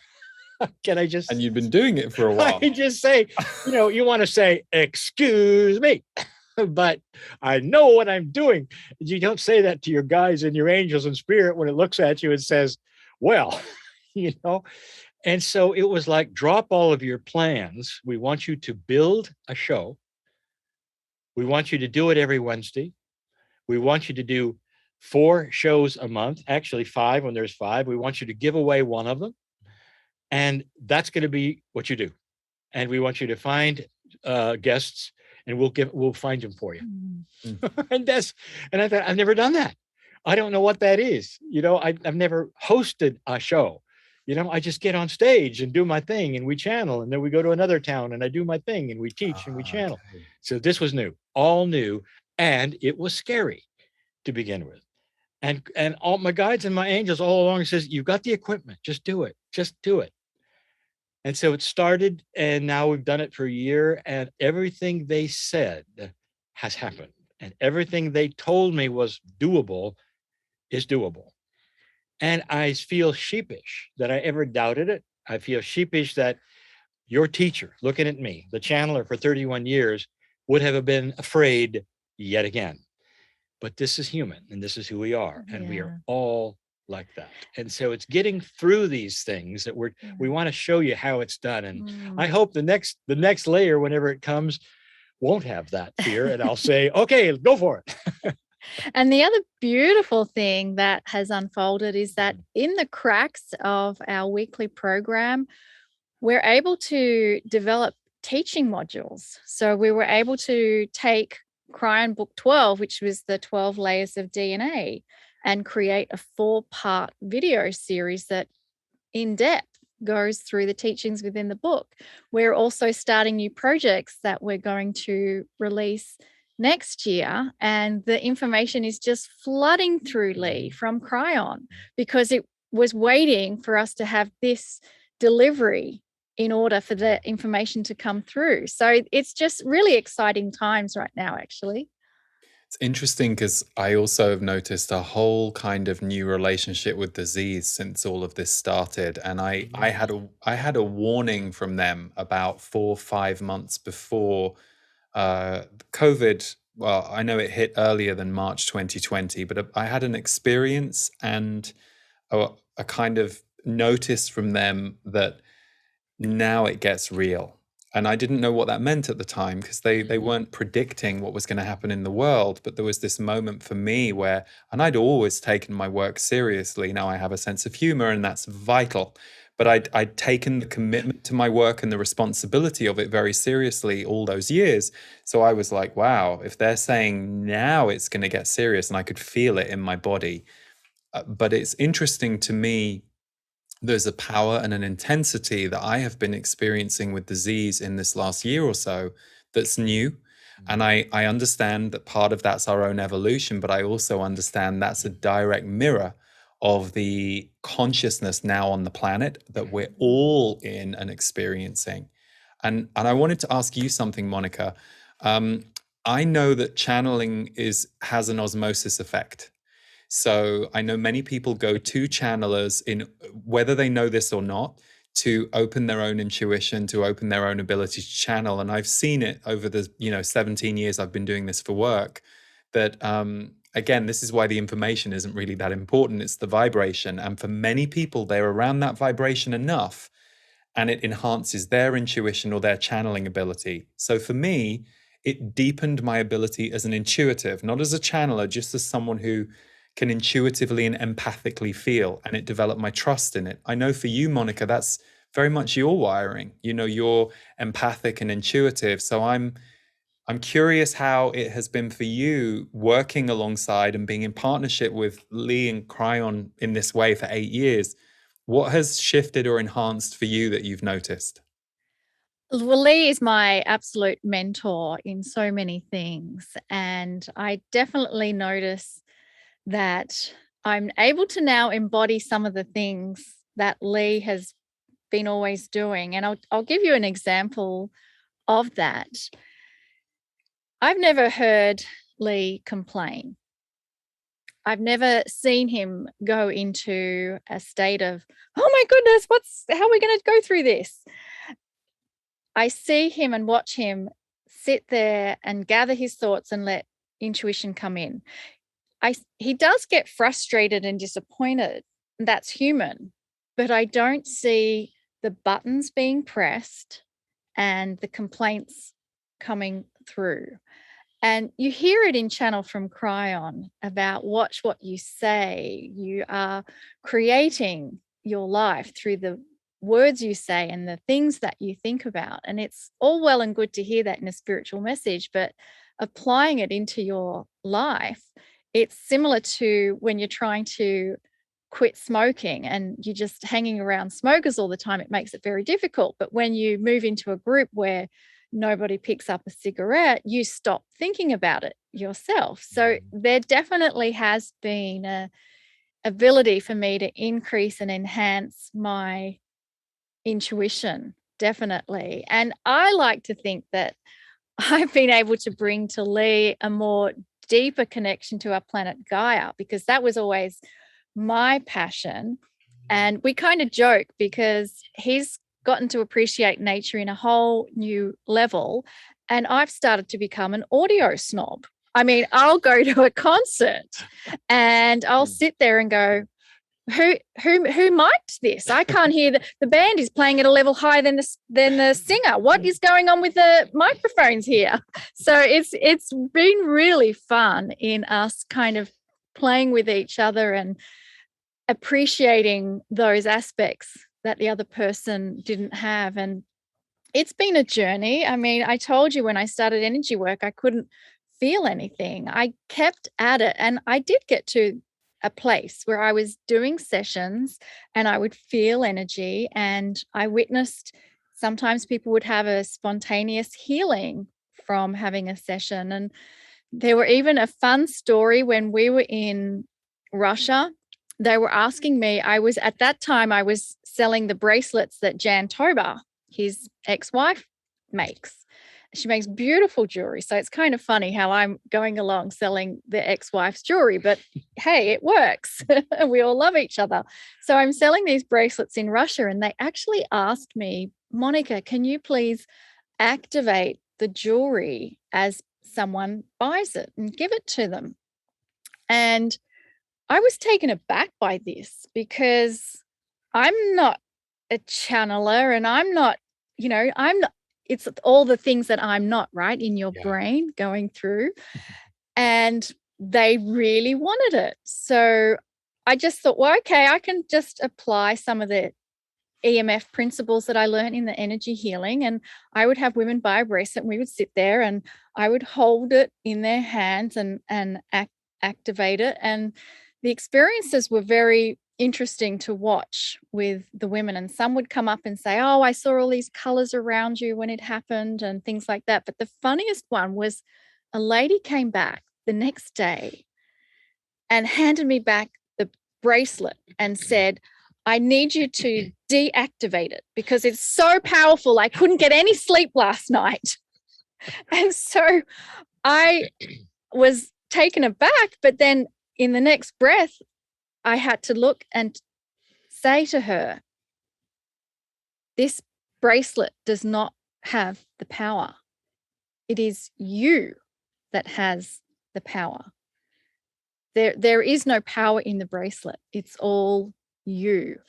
Can I just... And you've been doing it for a while. I just say, you want to say, excuse me. but I know what I'm doing. You don't say that to your guides and your angels and spirit when it looks at you and says, well, you know. And so it was like, drop all of your plans. We want you to build a show. We want you to do it every Wednesday. We want you to do 4 shows a month, actually 5 when there's 5. We want you to give away one of them. And that's going to be what you do. And we want you to find guests, and we'll find them for you. And I thought, I've never done that. I don't know what that is. You know, I've never hosted a show. You know, I just get on stage and do my thing, and we channel, and then we go to another town and I do my thing, and we teach and we channel. Okay. So this was new, all new, and it was scary to begin with. And all my guides and my angels all along says, you've got the equipment, just do it, just do it. And so it started, and now we've done it for a year, and everything they said has happened, and everything they told me was doable is doable. And I feel sheepish that I ever doubted it. I feel sheepish that your teacher, looking at me, the channeler for 31 years, would have been afraid yet again. But this is human, and this is who we are, and we are all like that. And so it's getting through these things that we want to show you how it's done. And I hope the next layer, whenever it comes, won't have that fear. And I'll say, okay, go for it. And the other beautiful thing that has unfolded is that in the cracks of our weekly program, we're able to develop teaching modules. So we were able to take Kryon Book 12, which was the 12 layers of DNA, and create a 4-part video series that in depth goes through the teachings within the book. We're also starting new projects that we're going to release next year, and the information is just flooding through Lee from Kryon, because it was waiting for us to have this delivery in order for the information to come through. So it's just really exciting times right now, actually. It's interesting because I also have noticed a whole kind of new relationship with disease since all of this started. And I had a warning from them about 4 or 5 months before COVID. Well, I know it hit earlier than March 2020, but I had an experience and a kind of notice from them that now it gets real. And I didn't know what that meant at the time, because they weren't predicting what was going to happen in the world. But there was this moment for me where, and I'd always taken my work seriously. Now I have a sense of humor, and that's vital. But I'd taken the commitment to my work and the responsibility of it very seriously all those years. So I was like, wow, if they're saying now it's going to get serious, and I could feel it in my body. But it's interesting to me, there's a power and an intensity that I have been experiencing with disease in this last year or so that's new. And I understand that part of that's our own evolution, but I also understand that's a direct mirror of the consciousness now on the planet that we're all in and experiencing. And I wanted to ask you something, Monika. I know that channeling has an osmosis effect. So I know many people go to channelers, in whether they know this or not, to open their own intuition, to open their own ability to channel. And I've seen it over the 17 years I've been doing this for work, that again, this is why the information isn't really that important. It's the vibration. And for many people, they're around that vibration enough, and it enhances their intuition or their channeling ability. So for me, it deepened my ability as an intuitive, not as a channeler, just as someone who can intuitively and empathically feel, and it developed my trust in it. I know for you, Monika, that's very much your wiring. You're empathic and intuitive. So I'm curious how it has been for you working alongside and being in partnership with Lee and Kryon in this way for 8 years. What has shifted or enhanced for you that you've noticed? Well, Lee is my absolute mentor in so many things, and I definitely notice that I'm able to now embody some of the things that Lee has been always doing. And I'll give you an example of that. I've never heard Lee complain. I've never seen him go into a state of, oh my goodness, how are we going to go through this? I see him and watch him sit there and gather his thoughts and let intuition come in. He does get frustrated and disappointed. That's human, but I don't see the buttons being pressed and the complaints coming through. And you hear it in Channel from Kryon about watch what you say. You are creating your life through the words you say and the things that you think about. And it's all well and good to hear that in a spiritual message, but applying it into your life, it's similar to when you're trying to quit smoking and you're just hanging around smokers all the time. It makes it very difficult. But when you move into a group where nobody picks up a cigarette, you stop thinking about it yourself. So there definitely has been a ability for me to increase and enhance my intuition, definitely. And I like to think that I've been able to bring to Lee a more deeper connection to our planet Gaia, because that was always my passion. And we kind of joke because he's gotten to appreciate nature in a whole new level. And I've started to become an audio snob. I mean, I'll go to a concert and I'll sit there and go, who mic'd this? I can't hear the band is playing at a level higher than the singer. What is going on with the microphones here? So it's been really fun in us kind of playing with each other and appreciating those aspects that the other person didn't have. And it's been a journey. I mean, I told you when I started energy work, I couldn't feel anything. I kept at it, and I did get to a place where I was doing sessions and I would feel energy, and I witnessed sometimes people would have a spontaneous healing from having a session. And there were even a fun story when we were in Russia. They were asking me, at that time I was selling the bracelets that Jan Toba, his ex-wife, makes. She makes beautiful jewelry. So it's kind of funny how I'm going along selling the ex-wife's jewelry, but hey, it works. We all love each other. So I'm selling these bracelets in Russia, and they actually asked me, Monika, can you please activate the jewelry as someone buys it and give it to them? And I was taken aback by this because I'm not a channeler, and I'm not, it's all the things that I'm not, right, in your brain going through. And they really wanted it. So I just thought, well, okay, I can just apply some of the EMF principles that I learned in the energy healing. And I would have women buy a bracelet, and we would sit there and I would hold it in their hands and activate it. And the experiences were very interesting to watch with the women. And some would come up and say, oh, I saw all these colors around you when it happened and things like that. But the funniest one was a lady came back the next day and handed me back the bracelet and said, I need you to deactivate it because it's so powerful. I couldn't get any sleep last night. And so I was taken aback, but then in the next breath, I had to look and say to her, this bracelet does not have the power. It is you that has the power. There is no power in the bracelet. It's all you.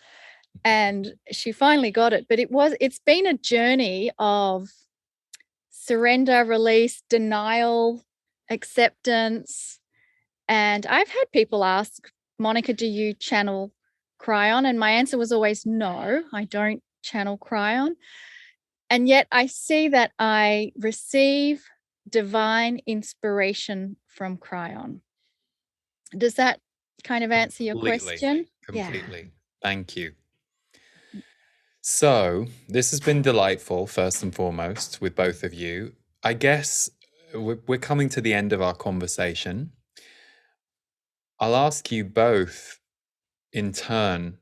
And she finally got it. But it's been a journey of surrender, release, denial, acceptance. And I've had people ask, Monika, do you channel Kryon? And my answer was always no, I don't channel Kryon. And yet I see that I receive divine inspiration from Kryon. Does that kind of answer your question? Completely. Yeah. Thank you. So this has been delightful, first and foremost, with both of you. I guess we're coming to the end of our conversation. I'll ask you both in turn,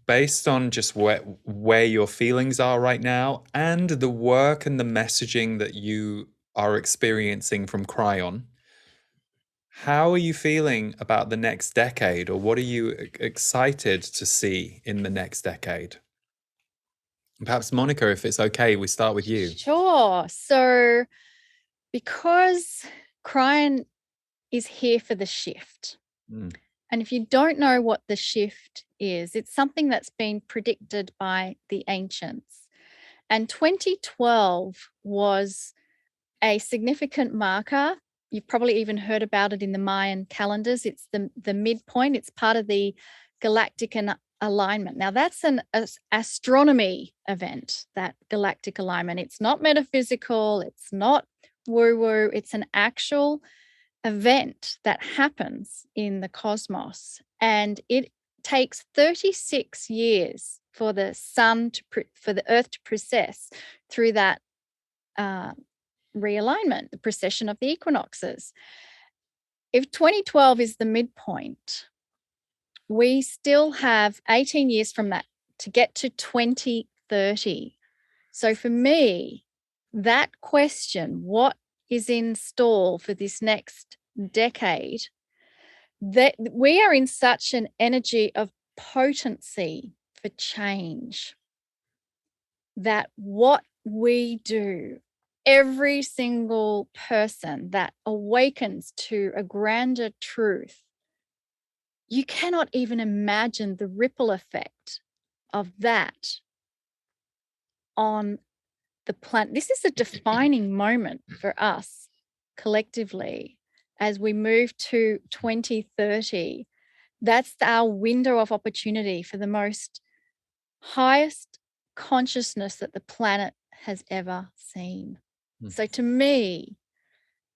based on just where your feelings are right now and the work and the messaging that you are experiencing from Kryon, how are you feeling about the next decade, or what are you excited to see in the next decade? Perhaps Monica, if it's okay, we start with you. Sure. So because Kryon is here for the shift, and if you don't know what the shift is, it's something that's been predicted by the ancients. And 2012 was a significant marker. You've probably even heard about it in the Mayan calendars. It's the midpoint. It's part of the galactic alignment. Now, that's an astronomy event, that galactic alignment. It's not metaphysical. It's not woo-woo. It's an actual event that happens in the cosmos. And it takes 36 years for the sun for the earth to process through that realignment, the precession of the equinoxes. If 2012 is the midpoint, we still have 18 years from that to get to 2030. So for me, that question, what is in store for this next decade, that we are in such an energy of potency for change, that what we do, every single person that awakens to a grander truth, you cannot even imagine the ripple effect of that on the planet. This is a defining moment for us collectively as we move to 2030. That's our window of opportunity for the most highest consciousness that the planet has ever seen. So to me,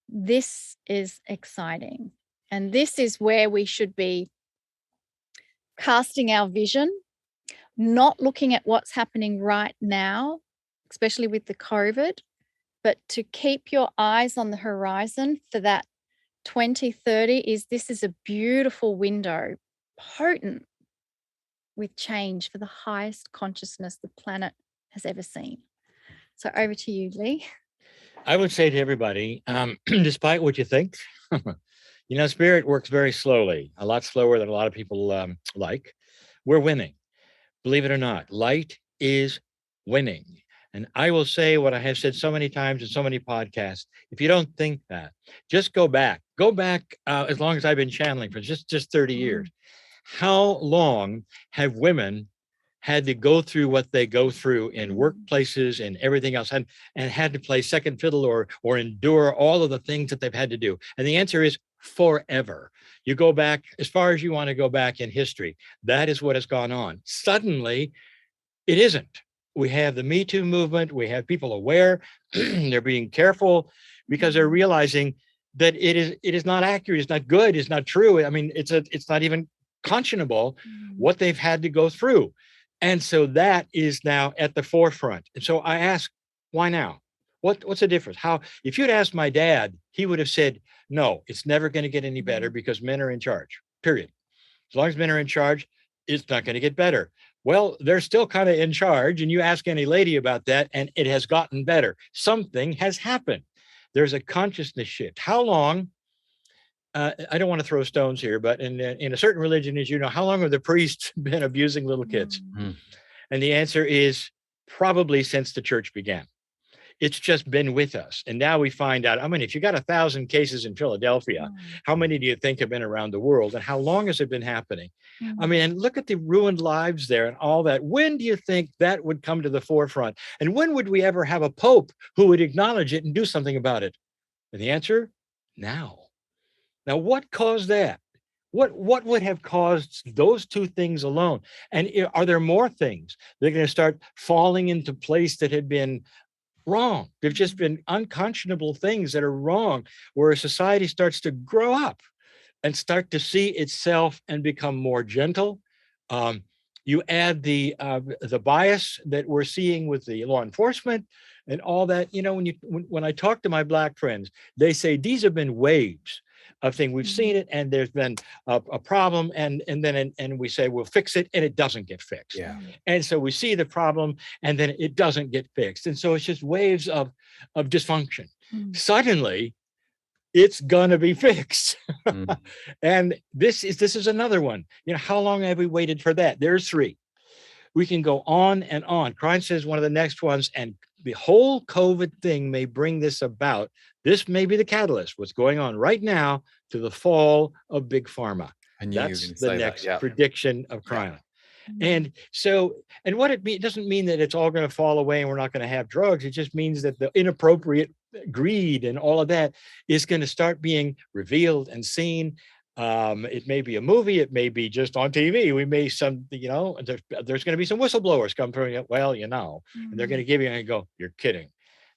this is exciting. And this is where we should be casting our vision, not looking at what's happening right now, especially with the COVID, but to keep your eyes on the horizon for that 2030. This is a beautiful window, potent with change for the highest consciousness the planet has ever seen. So over to you, Lee. I would say to everybody, despite what you think, spirit works very slowly, a lot slower than a lot of people like. We're winning. Believe it or not, light is winning. And I will say what I have said so many times in so many podcasts. If you don't think that, just go back as long as I've been channeling for just 30 years. How long have women had to go through what they go through in workplaces and everything else, and had to play second fiddle or endure all of the things that they've had to do? And the answer is forever. You go back as far as you want to go back in history. That is what has gone on. Suddenly, it isn't. We have the Me Too movement. We have people aware. They're being careful because they're realizing that it is not accurate. It's not good. It's not true. I mean, it's not even conscionable what they've had to go through. And so that is now at the forefront. And so I ask, why now? What's the difference? If you'd asked my dad, he would have said, no, it's never going to get any better because men are in charge, period. As long as men are in charge, it's not going to get better. Well, they're still kind of in charge. And you ask any lady about that, and it has gotten better. Something has happened. There's a consciousness shift. How long? I don't want to throw stones here, but in a certain religion, as you know, how long have the priests been abusing little kids? And the answer is probably since the church began. It's just been with us. And now we find out, I mean, if you got 1,000 cases in Philadelphia, how many do you think have been around the world? And how long has it been happening? I mean, and look at the ruined lives there and all that. When do you think that would come to the forefront? And when would we ever have a pope who would acknowledge it and do something about it? And the answer, now. Now, what caused that? What would have caused those two things alone? And are there more things? They're going to start falling into place that had been wrong. They've just been unconscionable things that are wrong, where a society starts to grow up and start to see itself and become more gentle. You add the bias that we're seeing with the law enforcement and all that. You know, when I talk to my Black friends, they say these have been waves of things. We've seen it, and there's been a problem, and then we say we'll fix it, and it doesn't get fixed. Yeah. And so we see the problem, and then it doesn't get fixed, and so it's just waves of dysfunction. Suddenly, it's gonna be fixed. And this is another one. You know, how long have we waited for that? There's 3. We can go on and on. Kryon says one of the next ones, and the whole COVID thing may bring this about. This may be the catalyst, what's going on right now, to the fall of big pharma. I knew you were That's going to the say that. next Yeah. prediction of Yeah. Kryon. And so, and what it doesn't mean that it's all going to fall away and we're not going to have drugs. It just means that the inappropriate greed and all of that is going to start being revealed and seen. It may be a movie, it may be just on TV. We may there's going to be some whistleblowers come through. Well, and they're going to give you and go, you're kidding.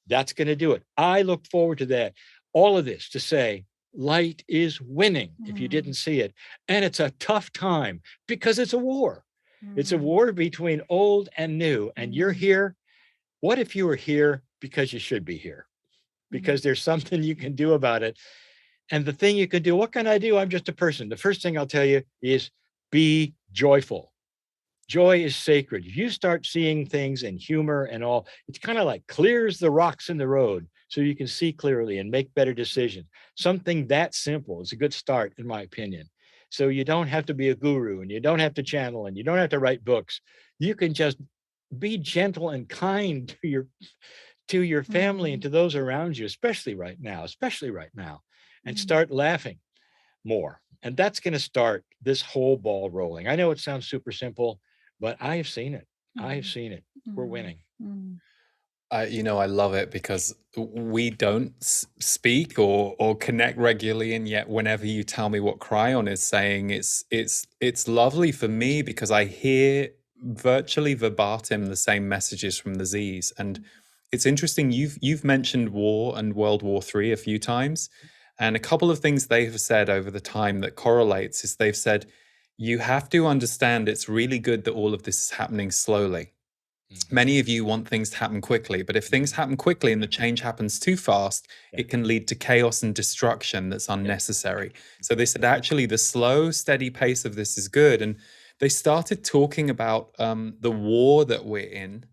That's going to do it. I look forward to that. All of this to say, light is winning if you didn't see it. And it's a tough time because it's a war. It's a war between old and new, and you're here. What if you were here because you should be here? Because there's something you can do about it. And the thing you can do, what can I do? I'm just a person. The first thing I'll tell you is be joyful. Joy is sacred. If you start seeing things in humor and all, it's kind of like clears the rocks in the road so you can see clearly and make better decisions. Something that simple is a good start, in my opinion. So you don't have to be a guru, and you don't have to channel, and you don't have to write books. You can just be gentle and kind to your family and to those around you, especially right now, and start laughing more. And that's going to start this whole ball rolling. I know it sounds super simple, but I have seen it. I have seen it. We're winning. I love it because we don't speak or connect regularly, and yet whenever you tell me what Kryon is saying, it's lovely for me because I hear virtually verbatim the same messages from the Z's. And it's interesting, you've mentioned war and World War III a few times, and a couple of things they have said over the time that correlates is they've said, you have to understand it's really good that all of this is happening slowly. Many of you want things to happen quickly, but if things happen quickly and the change happens too fast, it can lead to chaos and destruction that's unnecessary. So they said, actually, the slow, steady pace of this is good. And they started talking about the war that we're in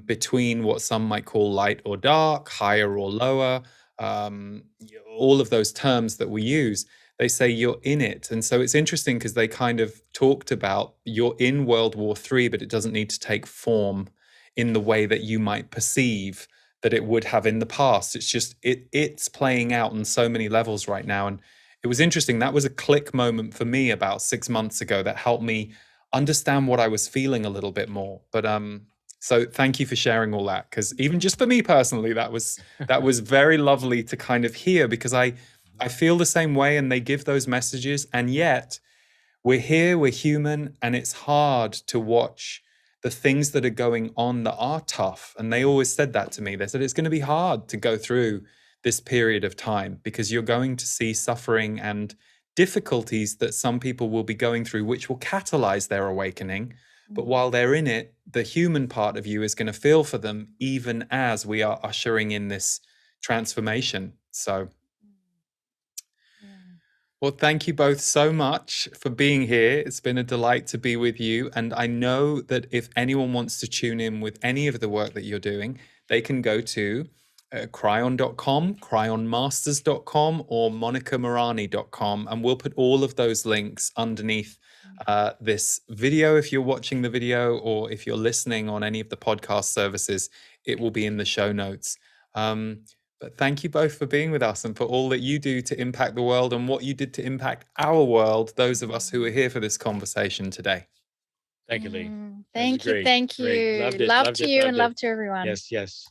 between what some might call light or dark, higher or lower, all of those terms that we use. They say you're in it. And so it's interesting because they kind of talked about you're in World War III, but it doesn't need to take form in the way that you might perceive that it would have in the past. It's just, it's playing out on so many levels right now. And it was interesting. That was a click moment for me about 6 months ago that helped me understand what I was feeling a little bit more. But so thank you for sharing all that, because even just for me personally, that was very lovely to kind of hear, because I feel the same way, and they give those messages, and yet we're here, we're human, and it's hard to watch the things that are going on that are tough. And they always said that to me. They said it's going to be hard to go through this period of time because you're going to see suffering and difficulties that some people will be going through, which will catalyze their awakening. But while they're in it, the human part of you is going to feel for them, even as we are ushering in this transformation. So, well, thank you both so much for being here. It's been a delight to be with you. And I know that if anyone wants to tune in with any of the work that you're doing, they can go to Kryon.com, KryonMasters.com, or MonikaMuranyi.com. And we'll put all of those links underneath this video. If you're watching the video, or if you're listening on any of the podcast services, it will be in the show notes. But thank you both for being with us and for all that you do to impact the world and what you did to impact our world, those of us who are here for this conversation today. Thank you, Lee. Thank you. Thank you. Love to you and love to everyone. Yes, yes.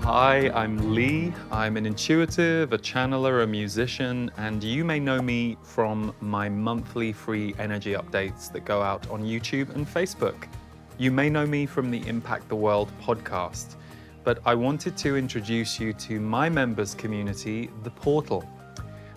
Hi, I'm Lee. I'm an intuitive, a channeler, a musician, and you may know me from my monthly free energy updates that go out on YouTube and Facebook. You may know me from the Impact the World podcast, but I wanted to introduce you to my members community, The Portal.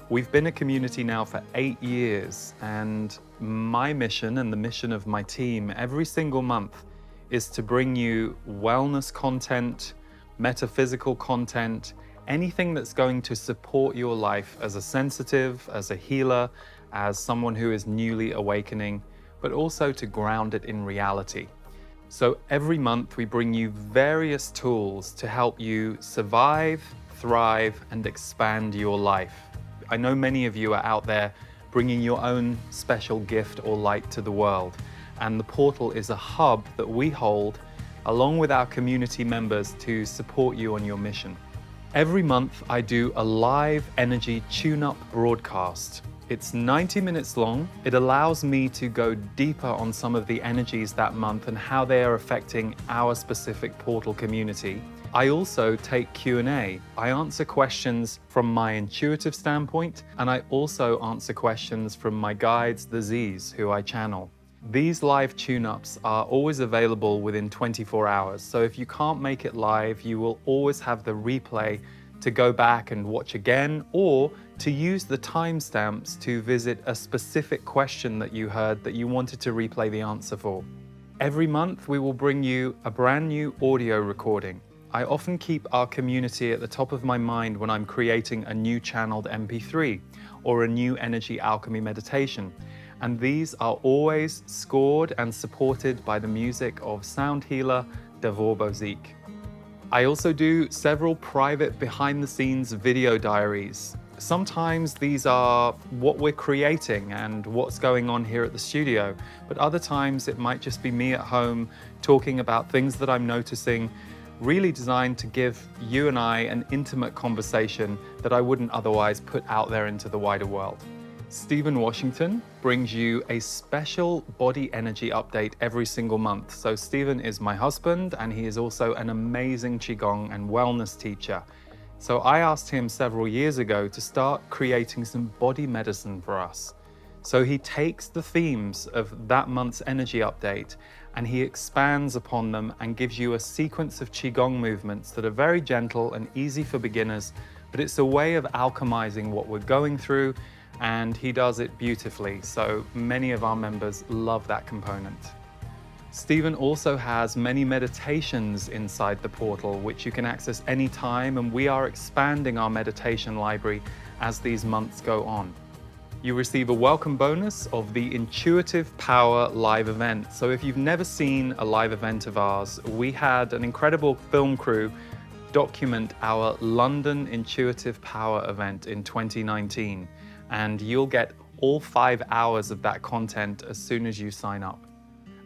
We've been a community now for 8 years, and my mission and the mission of my team every single month is to bring you wellness content, metaphysical content, anything that's going to support your life as a sensitive, as a healer, as someone who is newly awakening, but also to ground it in reality. So every month we bring you various tools to help you survive, thrive, and expand your life. I know many of you are out there bringing your own special gift or light to the world. And the portal is a hub that we hold along with our community members to support you on your mission. Every month I do a live energy tune-up broadcast. It's 90 minutes long. It allows me to go deeper on some of the energies that month and how they are affecting our specific portal community. I also take Q&A. I answer questions from my intuitive standpoint, and I also answer questions from my guides, the Z's, who I channel. These live tune-ups are always available within 24 hours, so if you can't make it live, you will always have the replay to go back and watch again, or to use the timestamps to visit a specific question that you heard that you wanted to replay the answer for. Every month, we will bring you a brand new audio recording. I often keep our community at the top of my mind when I'm creating a new channeled MP3 or a new energy alchemy meditation. And these are always scored and supported by the music of sound healer Davor Bozik. I also do several private behind-the-scenes video diaries. Sometimes these are what we're creating and what's going on here at the studio, but other times it might just be me at home talking about things that I'm noticing, really designed to give you and I an intimate conversation that I wouldn't otherwise put out there into the wider world. Stephen Washington brings you a special body energy update every single month. So Stephen is my husband, and he is also an amazing Qigong and wellness teacher. So I asked him several years ago to start creating some body medicine for us. So he takes the themes of that month's energy update and he expands upon them and gives you a sequence of Qigong movements that are very gentle and easy for beginners, but it's a way of alchemizing what we're going through, and he does it beautifully. So many of our members love that component. Stephen also has many meditations inside the portal, which you can access anytime, and we are expanding our meditation library as these months go on. You receive a welcome bonus of the Intuitive Power live event. So if you've never seen a live event of ours, we had an incredible film crew document our London Intuitive Power event in 2019, and you'll get all 5 hours of that content as soon as you sign up.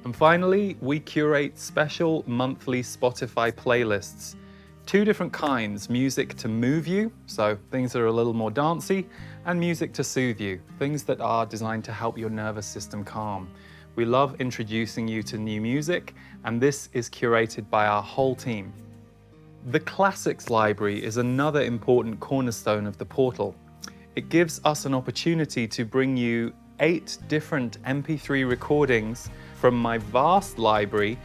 And finally, we curate special monthly Spotify playlists. 2 different kinds: music to move you, so things that are a little more dancey, and music to soothe you, things that are designed to help your nervous system calm. We love introducing you to new music, and this is curated by our whole team. The Classics Library is another important cornerstone of the portal. It gives us an opportunity to bring you 8 different MP3 recordings from my vast library,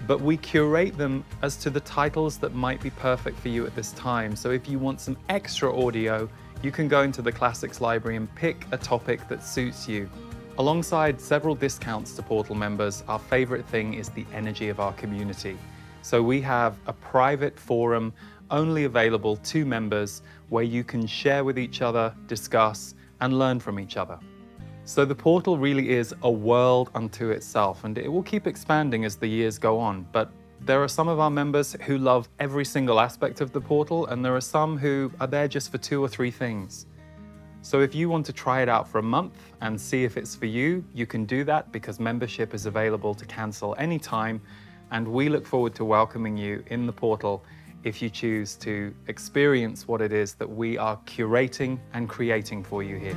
but we curate them as to the titles that might be perfect for you at this time. So if you want some extra audio, you can go into the Classics Library and pick a topic that suits you. Alongside several discounts to Portal members, our favorite thing is the energy of our community. So we have a private forum only available to members where you can share with each other, discuss, and learn from each other. So the portal really is a world unto itself, and it will keep expanding as the years go on. But there are some of our members who love every single aspect of the portal, and there are some who are there just for 2 or 3 things. So if you want to try it out for a month and see if it's for you, you can do that because membership is available to cancel anytime, and we look forward to welcoming you in the portal if you choose to experience what it is that we are curating and creating for you here.